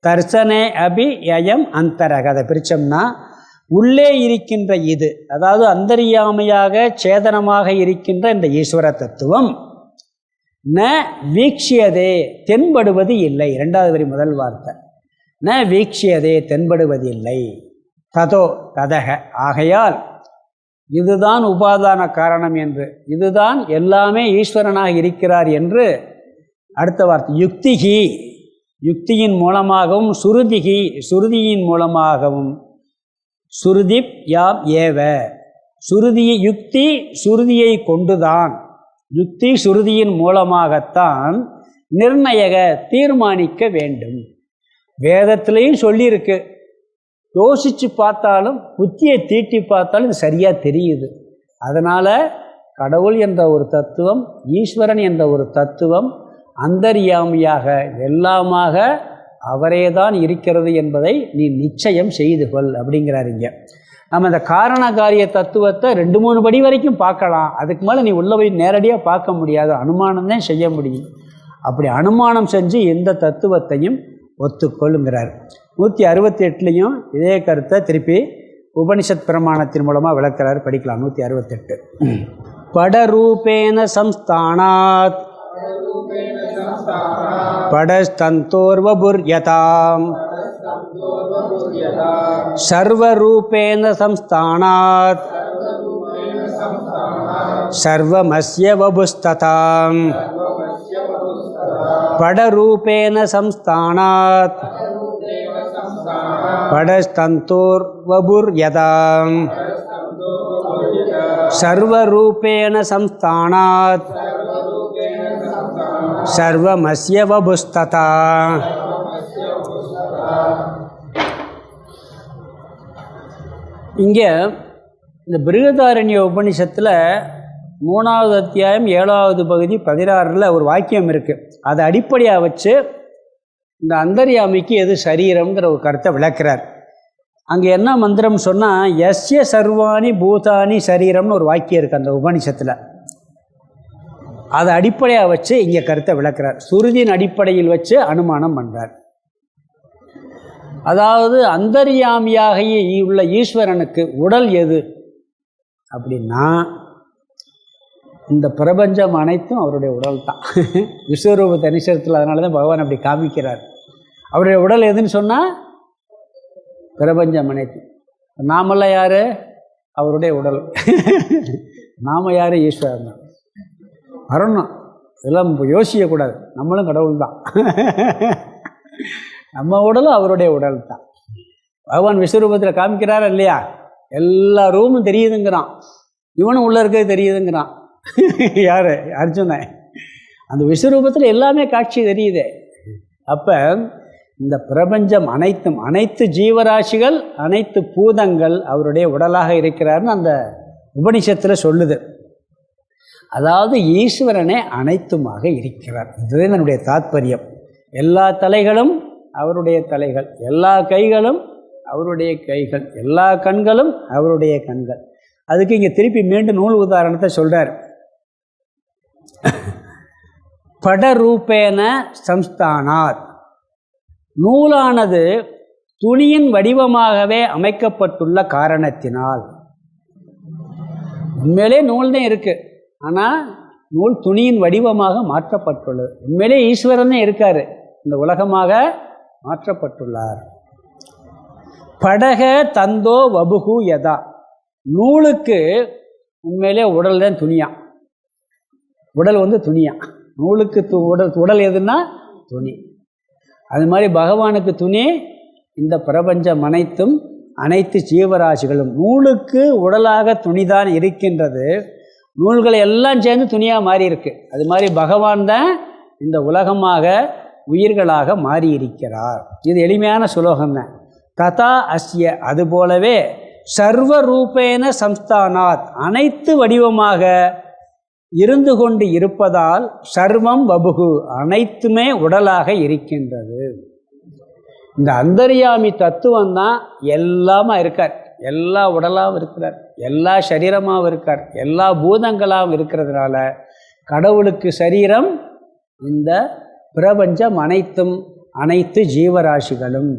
தர்சனே அபி அயம் அந்தரக. அதை பிரித்தோம்னா உள்ளே இருக்கின்ற இது, அதாவது அந்தர்யாமையாக சேதனமாக இருக்கின்ற இந்த ஈஸ்வர தத்துவம் ந வீக்ஷியதே தென்படுவது இல்லை. 2வது வரி முதல் வார்த்தை ந வீக்ஷியதே தென்படுவது இல்லை. ததோ ததக ஆகையால் இதுதான் உபாதான காரணம் என்று, இதுதான் எல்லாமே ஈஸ்வரனாக இருக்கிறார் என்று. அடுத்த வார்த்தை யுக்திகி யுக்தியின் மூலமாகவும் சுருதிகி சுருதியின் மூலமாகவும் சுருதிப் யாம் ஏவ சுருதியை யுக்தி சுருதியை கொண்டுதான் யுக்தி சுருதியின் மூலமாகத்தான் நிர்ணயக தீர்மானிக்க வேண்டும். வேதத்திலையும் சொல்லியிருக்கு. யோசித்து பார்த்தாலும் புத்தியை தீட்டி பார்த்தாலும் இது சரியாக தெரியுது. அதனால் கடவுள் என்ற ஒரு தத்துவம், ஈஸ்வரன் என்ற ஒரு தத்துவம் அந்தர்யாமியாக எல்லாமாக அவரே தான் இருக்கிறது என்பதை நீ நிச்சயம் செய்து கொள் அப்படிங்கிறார். இங்கே நம்ம இந்த காரண காரிய தத்துவத்தை 2-3 படி வரைக்கும் பார்க்கலாம். அதுக்கு மேலே நீ உள்ள போய் நேரடியாக பார்க்க முடியாது, அனுமானம் தான் செய்ய முடியும். அப்படி அனுமானம் செஞ்சு எந்த தத்துவத்தையும் ஒத்துக்கொள்ளுங்கிறார். 168 இதே கருத்தை திருப்பி உபனிஷத் பிரமாணத்தின் மூலமாக விளக்கிறார். படிக்கலாம். 168 படரூபேன சம்ஸ்தானாத் படஸ்தந்தோர்வபுர்யதாம் சர்வரூபேன சம்ஸ்தானாத் சர்வமஸ்ய வபுஸ்ததாம் படரூபேன சம்ஸ்தானாத் படஸ்தந்தோர்வபுர்யதாம் சர்வரூபேன சம்ஸ்தானாத் சர்வமஸ்ய வபுஸ்ததா. இங்கே இந்த பிருகதாரண்ய உபநிஷத்தில் 3வது அத்தியாயம் 7வது பகுதி 16ல் ஒரு வாக்கியம் இருக்குது. அதை அடிப்படையாக வச்சு இந்த அந்தர்யாமிக்கு எது சரீரம்ங்கிற ஒரு கருத்தை விளக்குறார். அங்கே என்ன மந்திரம் சொன்னால், யஸ்ய சர்வாணி பூதானி சரீரம்னு ஒரு வாக்கியம் இருக்குது அந்த உபநிஷத்தில். அதை அடிப்படையாக வச்சு இங்கே கருத்தை விளக்குறார். சுருதியின் அடிப்படையில் வச்சு அனுமானம் பண்ணுறார். அதாவது அந்தர்யாமியாக உள்ள ஈஸ்வரனுக்கு உடல் எது அப்படின்னா, இந்த பிரபஞ்சம் அனைத்தும் அவருடைய உடல் தான். விஸ்வரூப தனிசரத்தில் அதனால தான் பகவான் அப்படி காமிக்கிறார். அவருடைய உடல் எதுன்னு சொன்னால் பிரபஞ்சம் அனைத்தும். நாமெல்லாம் யார்? அவருடைய உடல். நாம் யார்? ஈஸ்வரன் தான். வரணும், இதெல்லாம் யோசிக்கக்கூடாது. நம்மளும் கடவுள் தான். நம்ம உடலும் அவருடைய உடல் தான். பகவான் விஸ்வரூபத்தில் காமிக்கிறாரா இல்லையா? எல்லா ரூமும் தெரியுதுங்கிறான், இவனும் உள்ளே இருக்கிறது தெரியுதுங்கிறான். யார்? அர்ஜுனன். அந்த விஸ்வரூபத்தில் எல்லாமே காட்சி தெரியுதே. அப்போ இந்த பிரபஞ்சம் அனைத்தும், அனைத்து ஜீவராசிகள், அனைத்து பூதங்கள் அவருடைய உடலாக இருக்கிறார்னு அந்த உபனிஷத்தில் சொல்லுது. அதாவது ஈஸ்வரனே அனைத்துமாக இருக்கிறார். இதுவே என்னுடைய தாத்பரியம். எல்லா தலைகளும் அவருடைய தலைகள், எல்லா கைகளும் அவருடைய கைகள், எல்லா கண்களும் அவருடைய கண்கள். அதுக்கு இங்கே திருப்பி மீண்டும் நூல் உதாரணத்தை சொல்கிறார். படரூபேன சம்ஸ்தானாத், நூலானது துணியின் வடிவமாகவே அமைக்கப்பட்டுள்ள காரணத்தினால். உண்மையிலே நூல் தான் இருக்குது, ஆனால் நூல் துணியின் வடிவமாக மாற்றப்பட்டுள்ளது. உண்மையிலே ஈஸ்வரனே இருக்கார், இந்த உலகமாக மாற்றப்பட்டுள்ளார். படக தந்தோ வபுகு யதா, நூலுக்கு உண்மையிலே உடல் தான் துணியா. உடல் துணியா. நூலுக்கு உடல் எதுன்னா துணி. அது மாதிரி பகவானுக்கு துணி இந்த பிரபஞ்சம் அனைத்தும், அனைத்து ஜீவராசிகளும். நூலுக்கு உடலாக துணிதான் இருக்கின்றது. நூல்களை எல்லாம் சேர்ந்து துணியாக மாறி இருக்கு. அது மாதிரி பகவான் தான் இந்த உலகமாக, உயிர்களாக மாறி இருக்கிறார். இது எளிமையான சுலோகம் தான். ததா அஸ்ய, அதுபோலவே சர்வ ரூபேன சம்ஸ்தானாத், அனைத்து வடிவமாக இருந்து கொண்டு இருப்பதால் சர்வம் வபுகு, அனைத்துமே உடலாக இருக்கின்றது. இந்த அந்தர்யாமி தத்துவம் தான் எல்லாமா இருக்கார். எல்லா உடலாகவும் இருக்கிறார், எல்லா சரீரமாகவும் இருக்கார், எல்லா பூதங்களாகவும் இருக்கிறதுனால கடவுளுக்கு சரீரம் இந்த பிரபஞ்சம் அனைத்தும், அனைத்து ஜீவராசிகளும்.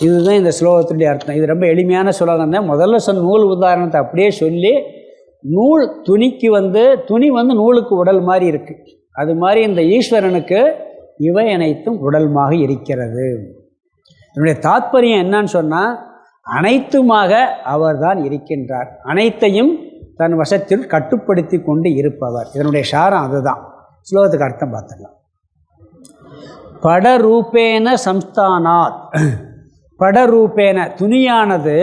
இதுதான் இந்த ஸ்லோகத்துடைய அர்த்தம். இது ரொம்ப எளிமையான ஸ்லோகம் தான். முதல்ல சொன்ன நூல் உதாரணத்தை அப்படியே சொல்லி, நூல் துணிக்கு துணி நூலுக்கு உடல் மாதிரி இருக்குது. அது மாதிரி இந்த ஈஸ்வரனுக்கு இவை அனைத்தும் உடல்மாக இருக்கிறது. என்னுடைய தாத்பரியம் என்னன்னு சொன்னால், அனைத்துமாக அவர்தான் இருக்கின்றார், அனைத்தையும் தன் வசத்தில் கட்டுப்படுத்தி கொண்டு இருப்பவர். இதனுடைய சாரம் அதுதான். ஸ்லோகத்துக்கு அர்த்தம் பார்த்துக்கலாம். படரூபேன சம்ஸ்தானாத், படரூபேன துணியானது,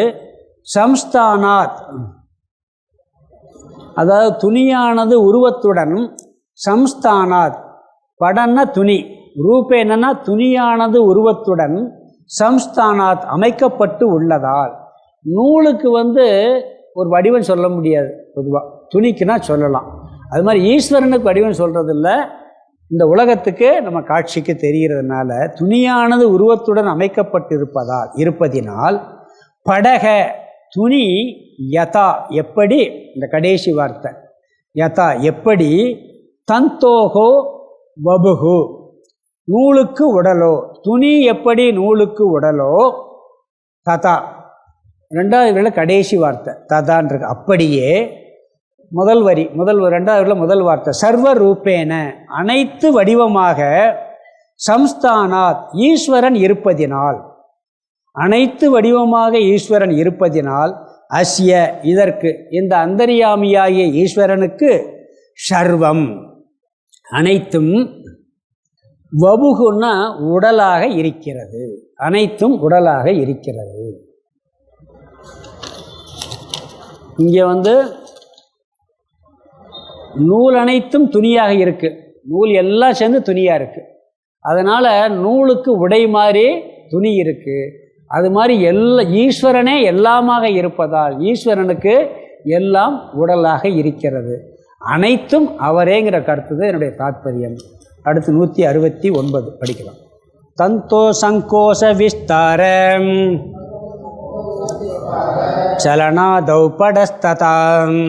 சம்ஸ்தானாத் அதாவது துணியானது உருவத்துடன், சம்ஸ்தானாத் படன்னா துணி, ரூபேனா துணியானது உருவத்துடன், சம்ஸ்தானாத் அமைக்கப்பட்டு உள்ளதால். நூலுக்கு ஒரு வடிவம் சொல்ல முடியாது பொதுவாக, துணிக்குன்னா சொல்லலாம். அது மாதிரி ஈஸ்வரனுக்கு வடிவம் சொல்கிறதில்ல. இந்த உலகத்துக்கு நம்ம காட்சிக்கு தெரிகிறதுனால துணியானது உருவத்துடன் இருப்பதினால் படக துணி, யதா எப்படி, இந்த கடைசி வார்த்தை யதா எப்படி, தந்தோகோ வபுகு நூலுக்கு உடலோ, துணி எப்படி நூலுக்கு உடலோ, ததா ரெண்டாவது வரியில் கடைசி வார்த்தை ததான் இருக்கு. அப்படியே முதல் வரி, ரெண்டாவது வரியில் முதல் வார்த்தை சர்வ ரூபேன அனைத்து வடிவமாக, சம்ஸ்தானாத் ஈஸ்வரன் இருப்பதினால், அனைத்து வடிவமாக ஈஸ்வரன் இருப்பதினால், அஸ்ய இதற்கு, இந்த அந்தர்யாமியாகிய ஈஸ்வரனுக்கு, சர்வம் அனைத்தும், வபுகுன்னா உடலாக இருக்கிறது, அனைத்தும் உடலாக இருக்கிறது. இங்கே நூல் அனைத்தும் துணியாக இருக்குது, நூல் எல்லாம் சேர்ந்து துணியாக இருக்குது. அதனால் நூலுக்கு உடை மாதிரி துணி இருக்குது. அது மாதிரி ஈஸ்வரனே எல்லாமாக இருப்பதால் ஈஸ்வரனுக்கு எல்லாம் உடலாக இருக்கிறது. அனைத்தும் அவரேங்கிற கருத்து தான் என்னுடைய தாத்பரியம். அடுத்து 169 படிக்கலாம். தந்தோ சங்கோஷ விஸ்தாரம் சலனாதௌ படஸ்ததாம்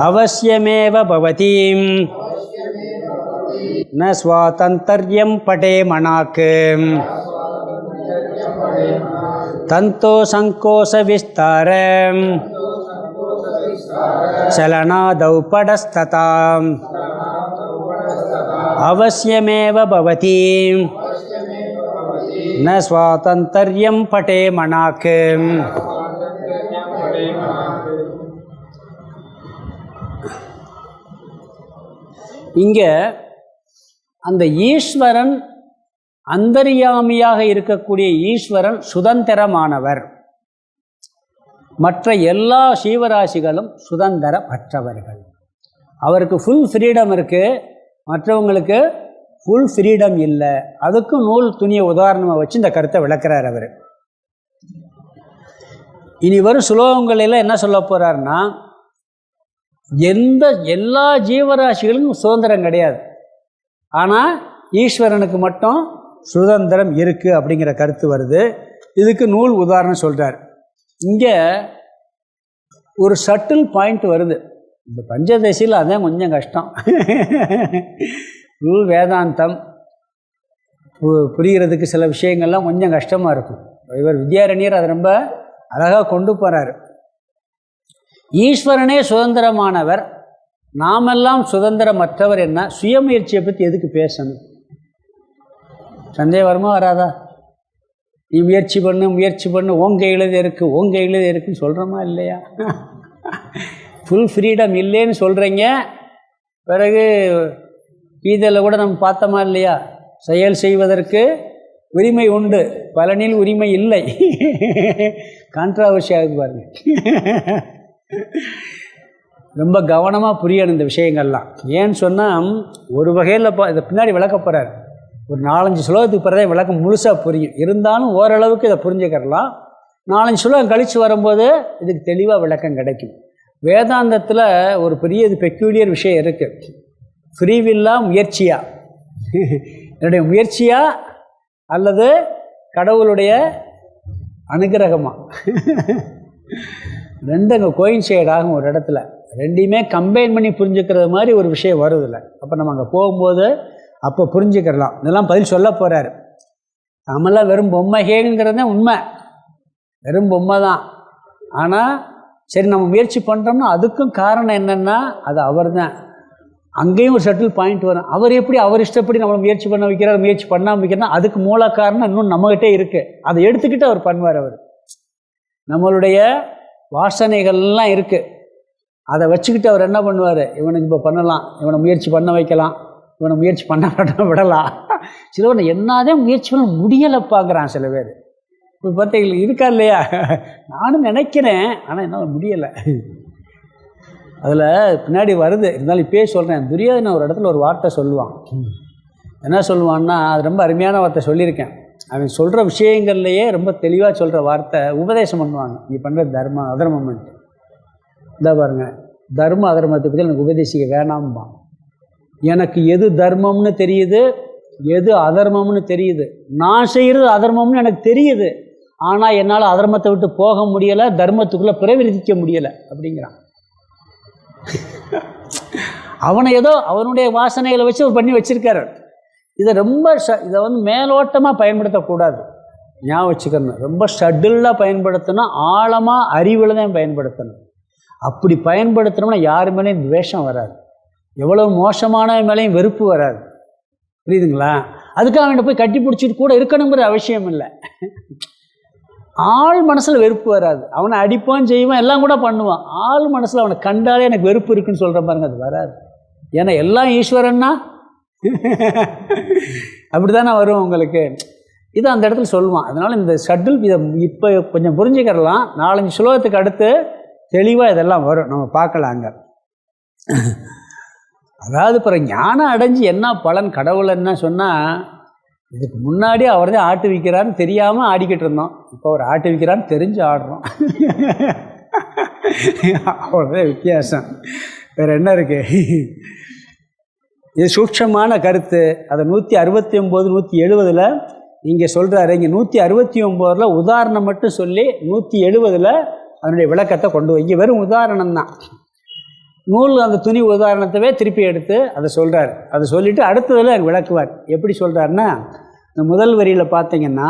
அவசியமேவ பவதீம் ந ஸ்வாதந்தர்யம் படே மனாக். தந்தோ சங்கோஷ விஸ்தாரம் சலனாதௌ படஸ்ததாம் அவசியமேவ பவதீம் ந ஸ்வாதந்தர்யம் படே மனாக். இங்கே அந்த ஈஸ்வரன் அந்தர்யாமியாக இருக்கக்கூடிய ஈஸ்வரன் சுதந்திரமானவர். மற்ற எல்லா ஜீவராசிகளும் சுதந்திரமற்றவர்கள். அவருக்கு ஃபுல் ஃப்ரீடம் இருக்குது, மற்றவங்களுக்கு ஃபுல் ஃப்ரீடம் இல்லை. அதுக்கும் நூல் துணியை உதாரணமாக வச்சு இந்த கருத்தை விளக்குறார் அவர். இனி வரும் சுலோகங்களில் என்ன சொல்ல போகிறாருன்னா, எல்லா ஜீவராசிகளுக்கும் சுதந்திரம் கிடையாது, ஆனால் ஈஸ்வரனுக்கு மட்டும் சுதந்திரம் இருக்குது அப்படிங்கிற கருத்து வருது. இதுக்கு நூல் உதாரணம் சொல்கிறார். இங்கே ஒரு சட்டில் பாயிண்ட் வருது. இந்த பஞ்சதசியில் அதான் கொஞ்சம் கஷ்டம். நூல் வேதாந்தம் புரிகிறதுக்கு சில விஷயங்கள்லாம் கொஞ்சம் கஷ்டமாக இருக்கும். இவர் வித்யாரண்யர் அதை ரொம்ப அழகாக கொண்டு போகிறார். ஈஸ்வரனே சுதந்திரமானவர், நாமெல்லாம் சுதந்திரமற்றவர். என்ன சுயமுயற்சியை பற்றி எதுக்கு பேசணும்? சந்தேகம் வருமா வராதா? நீ முயற்சி பண்ணு, உங்க கையில் இருக்குது, உங்க கையில் இருக்குன்னு சொல்கிறோமா இல்லையா? ஃபுல் ஃப்ரீடம் இல்லைன்னு சொல்கிறீங்க. பிறகு கீதையில் கூட நம்ம பார்த்தோமா இல்லையா? செயல் செய்வதற்கு உரிமை உண்டு, பலனில் உரிமை இல்லை. கான்ட்ராவர்சியாக பாருங்க. ரொம்ப கவனமாக புரியணும் இந்த விஷயங்கள்லாம். ஏன்னு சொன்னால் ஒரு வகையில் இதை பின்னாடி விளக்க போகிறார். ஒரு 4-5 ஸ்லோகத்துக்கு பிறகு விளக்கம் முழுசாக புரியும். இருந்தாலும் ஓரளவுக்கு இதை புரிஞ்சுக்கிறலாம். 4-5 ஸ்லோகம் கழித்து வரும்போது இதுக்கு தெளிவாக விளக்கம் கிடைக்கும். வேதாந்தத்தில் ஒரு பெரிய இது பெக்யூலியர் விஷயம் இருக்குது. ஃப்ரீவில்லா முயற்சியா, என்னுடைய முயற்சியா அல்லது கடவுளுடைய அனுகிரகமா, ரெண்டு அங்கே கோயின்சைட் ஆகும் ஒரு இடத்துல. ரெண்டையுமே கம்பைன் பண்ணி புரிஞ்சுக்கிறது மாதிரி ஒரு விஷயம் வருதில்ல. அப்போ நம்ம அங்கே போகும்போது அப்போ புரிஞ்சுக்கிறலாம். இதெல்லாம் பதில் சொல்ல போகிறாரு. நம்மளாம் வெறும் பொம்மைகேங்கிறது உண்மை, வெறும் பொம்மை தான். ஆனால் சரி நம்ம முயற்சி பண்ணுறோம்னா அதுக்கும் காரணம் என்னென்னா அது அவர் தான். அங்கேயும் ஒரு சட்டில் பாயிண்ட் வரும். அவர் எப்படி அவர் இஷ்டப்படி நம்மளை முயற்சி பண்ண வைக்கிறார், முயற்சி பண்ணாமல் வைக்கிறனா அதுக்கு மூல காரணம் இன்னும் நம்மகிட்டே இருக்குது. அதை எடுத்துக்கிட்டு அவர் பண்ணுவார். அவர் நம்மளுடைய வாசனைகள்லாம் இருக்குது, அதை வச்சுக்கிட்டு அவர் என்ன பண்ணுவார்? இவனுக்கு இப்போ பண்ணலாம், இவனை முயற்சி பண்ண வைக்கலாம், இவனை முயற்சி பண்ண விடலாம். சிலவனை என்னதான் முயற்சி பண்ண முடியலைப்பாங்கிறான் சில பேர். இப்போ பார்த்தீங்களா இருக்கா இல்லையா? நானும் நினைக்கிறேன், ஆனால் என்னால் முடியலை. அதில் பின்னாடி வருது. இருந்தாலும் இப்போயே சொல்கிறேன். துரியோதனன் ஒரு இடத்துல ஒரு வார்த்தை சொல்லுவான். என்ன சொல்லுவான்னா, அது ரொம்ப அருமையான வார்த்தை சொல்லியிருக்கேன். அவன் சொல்கிற விஷயங்கள்லையே ரொம்ப தெளிவாக சொல்கிற வார்த்தை, உபதேசம் பண்ணுவாங்க. நீ பண்ணுற தர்மம் அதர்மம்ன்ட்டு. இந்த பாருங்கள், தர்ம அதர்மத்தை பற்றி எனக்கு உபதேசிக்க வேணாம்பான். எனக்கு எது தர்மம்னு தெரியுது, எது அதர்மம்னு தெரியுது. நான் செய்கிறது அதர்மம்னு எனக்கு தெரியுது, ஆனால் என்னால் அதர்மத்தை விட்டு போக முடியலை, தர்மத்துக்குள்ளே பிரவேசிக்க முடியலை அப்படிங்கிறான். அவனை ஏதோ அவனுடைய வாசனைகளை வச்சு அவர் பண்ணி வச்சிருக்காரு. இதை ரொம்ப இதை மேலோட்டமாக பயன்படுத்தக்கூடாது, ஞாபகம் வச்சுக்கணும். ரொம்ப ஷட்டிலாக பயன்படுத்தணும், ஆழமாக அறிவில் தான் பயன்படுத்தணும். அப்படி பயன்படுத்தினோம்னா யாரு மேலேயும் துவேஷம் வராது, எவ்வளோ மோசமான மேலேயும் வெறுப்பு வராது. புரியுதுங்களா? அதுக்காக அவனை போய் கட்டி பிடிச்சிட்டு கூட இருக்கணுங்கிற அவசியம் இல்லை. ஆள் மனசில் வெறுப்பு வராது. அவனை அடிப்பான் செய்வான் எல்லாம் கூட பண்ணுவான். ஆள் மனசில் அவனை கண்டாலே எனக்கு வெறுப்பு இருக்குன்னு சொல்கிற பாருங்க, அது வராது. ஏன்னா எல்லாம் ஈஸ்வரன்னா அப்படி தானே வரும் உங்களுக்கு. இது அந்த இடத்துல சொல்லுவான். அதனால் இந்த ஷட்டில் இதை இப்போ கொஞ்சம் புரிஞ்சுக்கிறலாம். 4-5 ஸ்லோகத்துக்கு அடுத்து தெளிவாக இதெல்லாம் வரும், நம்ம பார்க்கலாங்க. அதாவது பிறகு ஞானம் அடைஞ்சு என்ன பலன், கடவுள் என்ன சொன்னால், இதுக்கு முன்னாடி அவர் தான் ஆட்டு விற்கிறான்னு தெரியாமல் ஆடிக்கிட்டு இருந்தோம். இப்போ அவர் ஆட்டு விற்கிறான்னு தெரிஞ்சு ஆடுறோம். அவ்வளோதான் வித்தியாசம், வேறு என்ன இருக்குது? இது சூட்சமான கருத்து. அதை 169 170 இங்கே சொல்கிறாரு. இங்கே 169 உதாரணம் மட்டும் சொல்லி 170 அதனுடைய விளக்கத்தை கொண்டு போய், இங்கே வெறும் உதாரணம் தான். நூல் அந்த துணி உதாரணத்தவே திருப்பி எடுத்து அதை சொல்கிறார். அதை சொல்லிவிட்டு அடுத்ததில் அங்கே விளக்குவார். எப்படி சொல்கிறாருன்னா, இந்த முதல் வரியில் பார்த்தீங்கன்னா,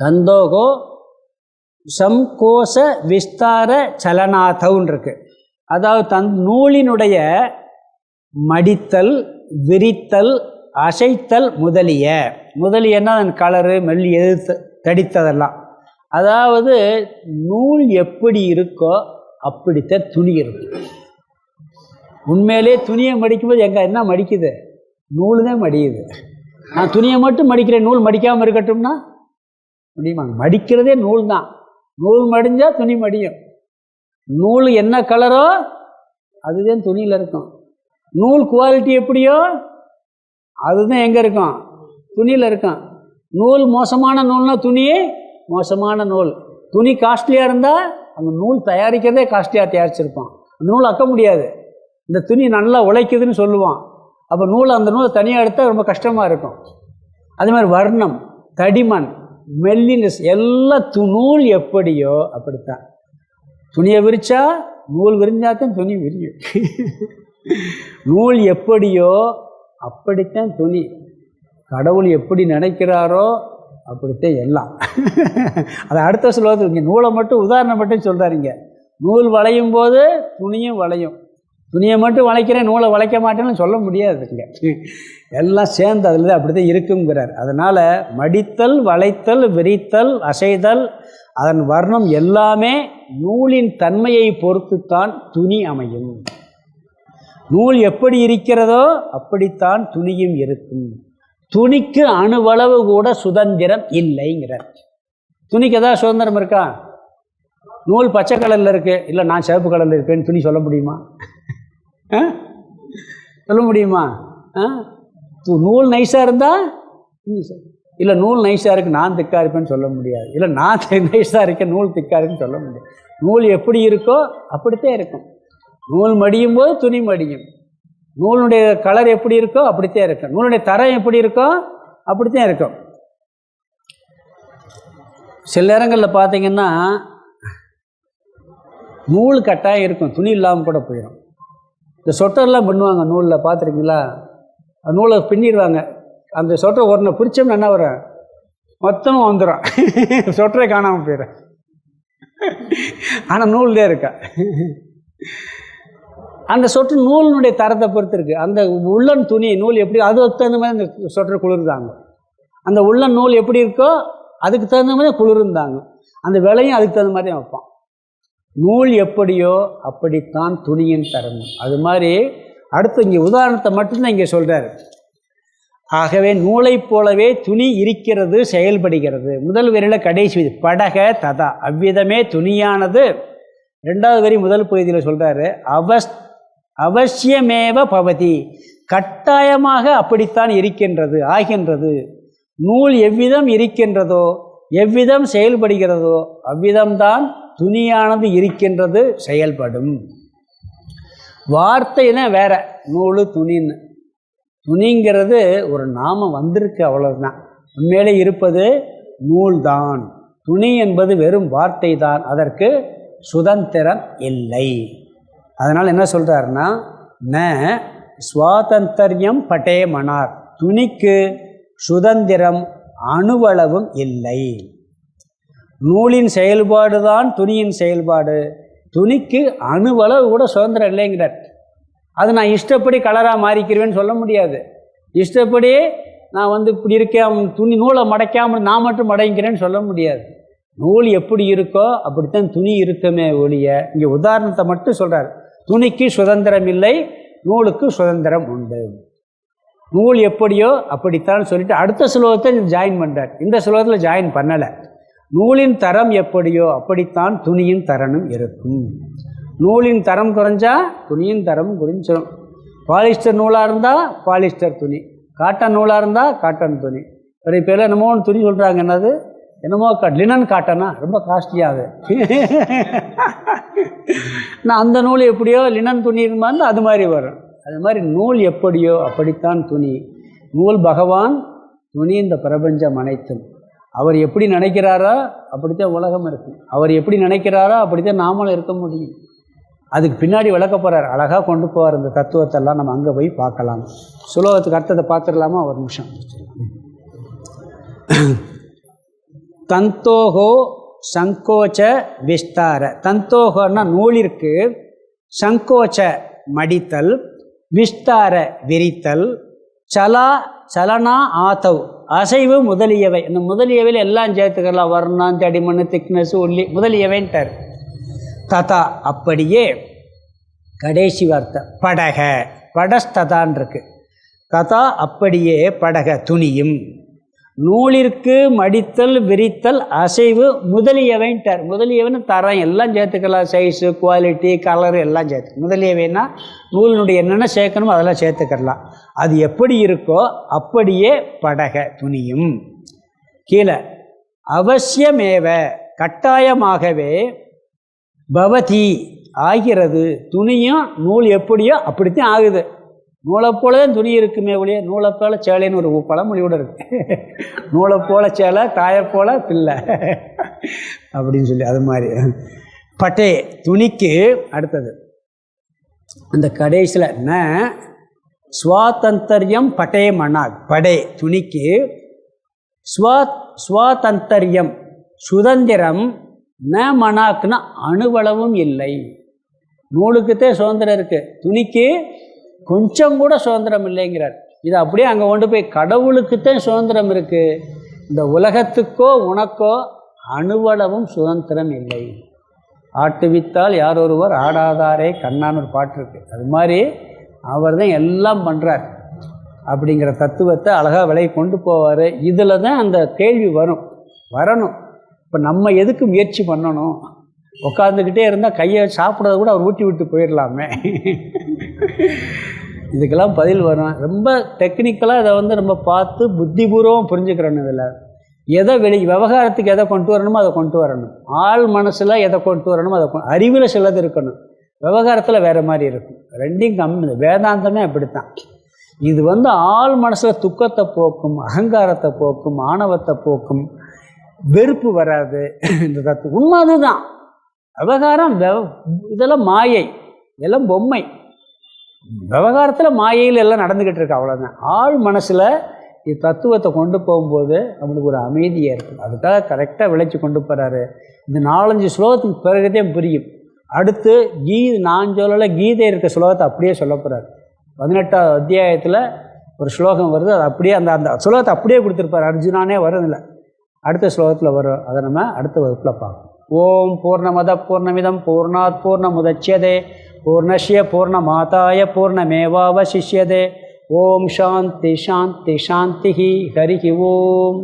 தந்தோகோ சம்கோச விஸ்தார சலனாதவுன்னு இருக்குது. அதாவது நூலினுடைய மடித்தல், விரித்தல், அசைத்தல் முதலியன்னா அதன் கலரு மெல்லி தடித்ததெல்லாம். அதாவது நூல் எப்படி இருக்கோ அப்படித்தான் துணி இருக்கும். உண்மையிலே துணியை மடிக்கும்போது என்ன மடிக்குது? நூல் தான் மடியுது. நான் துணியை மட்டும் மடிக்கிறேன், நூல் மடிக்காமல் இருக்கட்டும்னா முடியுமா? மடிக்கிறதே நூல் தான். நூல் மடிஞ்சால் துணி மடியும். நூல் என்ன கலரோ அதுதான் துணியில் இருக்கும். நூல் குவாலிட்டி எப்படியோ அதுதான் எங்கே இருக்கும்? துணியில் இருக்கும். நூல் மோசமான நூல்னால் துணியே மோசமான நூல். துணி காஸ்ட்லியாக இருந்தால் அந்த நூல் தயாரிக்கிறதே காஸ்ட்லியாக தயாரிச்சிருப்பான். அந்த நூல் அக்க முடியாது. இந்த துணி நல்லா உழைக்குதுன்னு சொல்லுவான். அப்போ அந்த நூலை தனியாக எடுத்தால் ரொம்ப கஷ்டமாக இருக்கும். அதே மாதிரி வர்ணம், தடிமன், மெல்லினஸ் எல்லாம் நூல் எப்படியோ அப்படித்தான். துணியை விரிச்சா நூல் விரிஞ்சாதான் துணி விரியும். நூல் எப்படியோ அப்படித்தான் துணி. கடவுள் எப்படி நினைக்கிறாரோ அப்படித்தான் எல்லாம். அதை அடுத்த சொல்வது இங்கே நூலை மட்டும் உதாரணம் மட்டும் சொல்கிறாருங்க. நூல் வளையும் போது துணியும் வளையும். துணியை மட்டும் வளைக்கிறேன், நூலை வளைக்க மாட்டேன்னு சொல்ல முடியாதுங்க. எல்லாம் சேர்ந்து அதில் தான் அப்படி தான் இருக்குங்கிறார். அதனால் மடித்தல், வளைத்தல், விரித்தல், அசைதல், அதன் வர்ணம் எல்லாமே நூலின் தன்மையை பொறுத்துத்தான் துணி அமையும். நூல் எப்படி இருக்கிறதோ அப்படித்தான் துணியும் இருக்கும். துணிக்கு அணுவளவு கூட சுதந்திரம் இல்லைங்கிறார். துணிக்கு ஏதாவது சுதந்திரம் இருக்கா? நூல் பச்சை கலரில் இருக்குது, இல்லை நான் சிவப்பு கலரில் இருப்பேன்னு துணி சொல்ல முடியுமா? சொல்ல முடியுமா? நூல் நைஸாக இருந்தால் இல்லை நூல் நைஸாக இருக்குது நான் திக்காக இருப்பேன்னு சொல்ல முடியாது. இல்லை நான் நைஸாக இருக்கேன் நூல் திக்காக இருக்குன்னு சொல்ல முடியாது. நூல் எப்படி இருக்கோ அப்படித்தான் இருக்கும். நூல் மடியும் போது துணி மடியும். நூலுடைய கலர் எப்படி இருக்கோ அப்படித்தான் இருக்கும். நூலுடைய தரம் எப்படி இருக்கோ அப்படித்தான் இருக்கும். சில நேரங்களில் பார்த்தீங்கன்னா நூல் கட்டாயம் இருக்கும், துணி இல்லாமல் கூட போயிடும். இந்த சொட்டர்லாம் பண்ணுவாங்க நூலில், பார்த்துருக்கீங்களா? நூலை பின்னிடுவாங்க. அந்த சொட்டர் ஒன்றை பிடிச்சோம்னா என்ன வரும்? மொத்தமாக வந்துடும், சொட்டரே காணாமல் போயிடும். ஆனால் நூல்லே இருக்கா. அந்த சொட்டு நூலினுடைய தரத்தை பொறுத்து இருக்குது. அந்த உள்ளன் துணி நூல் எப்படி அதுக்கு தகுந்த மாதிரி அந்த சொட்டர் குளிர்ந்தாங்க. அந்த உள்ளன் நூல் எப்படி இருக்கோ அதுக்கு தகுந்த மாதிரி குளிர்ந்தாங்க. அந்த விலையும் அதுக்கு தகுந்த மாதிரி வைப்பான். நூல் எப்படியோ அப்படித்தான் துணியின் தரணும். அது மாதிரி அடுத்து இங்கே உதாரணத்தை மட்டும்தான் இங்கே சொல்கிறார். ஆகவே நூலைப் போலவே துணி இருக்கிறது, செயல்படுகிறது. முதல் வரியில் கடைசி படக ததா அவ்விதமே துணியானது. ரெண்டாவது வரி முதல் பகுதியில் சொல்கிறாரு, அவசியமேவ பவதி, கட்டாயமாக அப்படித்தான் இருக்கின்றது, ஆகின்றது. நூல் எவ்விதம் இருக்கின்றதோ எவ்விதம் செயல்படுகிறதோ அவ்விதம்தான் துணியானது இருக்கின்றது, செயல்படும். வார்த்தைனா வேற, நூல் துணின்னு. துணிங்கிறது ஒரு நாமம் வந்திருக்கு, அவ்வளவுதான். உண்மையிலே இருப்பது நூல்தான். துணி என்பது வெறும் வார்த்தை தான், அதற்கு சுதந்திரம் இல்லை. அதனால் என்ன சொல்கிறாருன்னா, ந சுவாதந்தரியம் பட்டே மனார், துணிக்கு சுதந்திரம் அணுவளவும் இல்லை. நூலின் செயல்பாடு தான் துணியின் செயல்பாடு. துணிக்கு அணுவளவு கூட சுதந்திரம் இல்லைங்கிறார். அது நான் இஷ்டப்படி கலராக மாறிக்கிறேன்னு சொல்ல முடியாது. இஷ்டப்படி நான் இப்படி இருக்கேன், துணி நூலை மடைக்காமல் நான் மட்டும் மடைக்கிறேன்னு சொல்ல முடியாது. நூல் எப்படி இருக்கோ அப்படித்தான் துணி இருக்குமே ஒழிய, இங்கே உதாரணத்தை மட்டும் சொல்கிறார். துணிக்கு சுதந்திரம் இல்லை, நூலுக்கு சுதந்திரம் உண்டு. நூல் எப்படியோ அப்படித்தான் சொல்லிட்டு அடுத்த ஸ்லோகத்தை ஜாயின் பண்ணுறார். இந்த ஸ்லோகத்தில் ஜாயின் பண்ணலை. நூலின் தரம் எப்படியோ அப்படித்தான் துணியின் தரனும் இருக்கும். நூலின் தரம் குறைஞ்சா துணியின் தரம் குறைஞ்சிடும். பாலிஸ்டர் நூலாக இருந்தால் பாலிஸ்டர் துணி, காட்டன் நூலாக இருந்தால் காட்டன் துணி. ஒரு பேர் என்னமோ ஒன்று துணி சொல்கிறாங்க, என்னது என்னமோ லினன் காட்டனா, ரொம்ப காஸ்ட்லியாக நான் அந்த நூல் எப்படியோ லினன் துணி இருந்தால் அது மாதிரி வரும். அது மாதிரி நூல் எப்படியோ அப்படித்தான் துணி. நூல் பகவான், துணி இந்த பிரபஞ்சம் அனைத்தும். அவர் எப்படி நினைக்கிறாரோ அப்படித்தான் உலகம் இருக்கும். அவர் எப்படி நினைக்கிறாரோ அப்படித்தான் நாமளும் இருக்க முடியும். அதுக்கு பின்னாடி விளக்க போகிறார், அழகாக கொண்டு போவார் இந்த தத்துவத்தெல்லாம். நம்ம அங்கே போய் பார்க்கலாம். சுலோகத்துக்கு அர்த்தத்தை பார்த்துடலாமா? ஒரு நிமிஷம். தந்தோகோ சங்கோச்ச விஸ்தார. தந்தோகோன்னா நூலிற்கு, சங்கோச்ச மடித்தல், விஸ்தார விரித்தல், சலா சலனா ஆதவ் அசைவு முதலியவை. இந்த முதலியவையில் எல்லாம் சேர்த்துக்கலாம். வர்ணம், தடிமண், திக்னஸ், உள்ளி முதலியவைன்ட்டார். ததா அப்படியே. கடைசி வார்த்தை படக, படஸ்ததான் இருக்கு. ததா அப்படியே படக துணியும், நூலிற்கு மடித்தல், விரித்தல், அசைவு முதலியவைன்ட்டார். முதலியவைன்னு தரம் எல்லாம் சேர்த்துக்கலாம். சைஸு, குவாலிட்டி, கலரு எல்லாம் சேர்த்து. முதலியவைன்னா நூலினுடைய என்னென்ன சேர்க்கணுமோ அதெல்லாம் சேர்த்துக்கலாம். அது எப்படி இருக்கோ அப்படியே படக துணியும். கீழே அவசியமேவ கட்டாயமாகவே பவதி ஆகிறது. துணியும் நூல் எப்படியோ அப்படித்தான் ஆகுது. நூலை போல தான் துணி இருக்குமே ஒழிய நூலை போல சேலைன்னு ஒரு பழமொழியோடு இருக்கு. நூலை போல சேலை, தாயை போல பிள்ளை அப்படின்னு சொல்லி அது மாதிரி. பட்டே துணிக்கு அடுத்தது அந்த கடைசியில் என்ன, ஸ்வாதந்தரியம் பட்டே மனாக். படே துணிக்கு ஸ்வாதந்தரியம் சுதந்திரம், ந மனாக்குன்னா அணுவளவும் இல்லை. நூலுக்குத்தே சுதந்திரம் இருக்குது, துணிக்கு கொஞ்சம் கூட சுதந்திரம் இல்லைங்கிறார். இது அப்படியே அங்கே கொண்டு போய் கடவுளுக்குத்தான் சுதந்திரம் இருக்குது. இந்த உலகத்துக்கோ உனக்கோ அணுவளவும் சுதந்திரம் இல்லை. ஆட்டுவித்தால் யார் ஒருவர் ஆடாதாரே கண்ணான்னு ஒரு பாட்டு இருக்குது. அது மாதிரி அவர் தான் எல்லாம் பண்ணுறார் அப்படிங்கிற தத்துவத்தை அழகாக விலை கொண்டு போவார். இதில் தான் அந்த கேள்வி வரணும். இப்போ நம்ம எதுக்கு முயற்சி பண்ணணும்? உட்காந்துக்கிட்டே இருந்தால் கையை சாப்பிட்றத கூட அவர் ஊட்டி விட்டு போயிடலாமே. இதுக்கெல்லாம் பதில் வரும். ரொம்ப டெக்னிக்கலாக இதை நம்ம பார்த்து புத்திபூர்வம் புரிஞ்சுக்கிறோன்னு. இதில் எதை விவகாரத்துக்கு எதை கொண்டு வரணுமோ அதை கொண்டு வரணும். ஆள் மனசில் எதை கொண்டு வரணுமோ அதை அறிவில் சிலது இருக்கணும், விவகாரத்தில் வேறு மாதிரி இருக்கும். ரெண்டையும் கம்மி. வேதாந்தமே அப்படித்தான். இது ஆள் மனசில் துக்கத்தை போக்கும், அகங்காரத்தை போக்கும், ஆணவத்தை போக்கும், வெறுப்பு வராது. இந்த தத்துவம் உண்மை அதுதான். விவகாரம் இதெல்லாம் மாயை, இதெல்லாம் பொம்மை. விவகாரத்தில் மாயையில் எல்லாம் நடந்துக்கிட்டு இருக்கு, அவ்வளோதான். ஆள் மனசில் தத்துவத்தை கொண்டு போகும்போது நம்மளுக்கு ஒரு அமைதியாக இருக்கும். அதுக்காக கரெக்டாக விளைச்சி கொண்டு போகிறாரு. இந்த 4-5 ஸ்லோகத்துக்கு பிறகுதே புரியும். அடுத்து நான் சொல்லலை, கீதை இருக்க ஸ்லோகத்தை அப்படியே சொல்ல போகிறார். 18ஆவது அத்தியாயத்தில் ஒரு ஸ்லோகம் வருது, அது அப்படியே அந்த ஸ்லோகத்தை அப்படியே கொடுத்துருப்பார். அர்ஜுனானே வருதில்லை, அடுத்த ஸ்லோகத்தில் வரும். அதை நம்ம அடுத்த வகுப்பில் பார்ப்போம். ஓம் பூர்ணமத பூர்ணமிதம் பூர்ணாத் பூர்ணமுதச்யதே பூர்ணஸ்ய பூர்ணமாதாய பூர்ணமேவாவசிஷ்யதே. ஓம் சாந்தி சாந்தி சாந்தி. ஹரி ஓம்.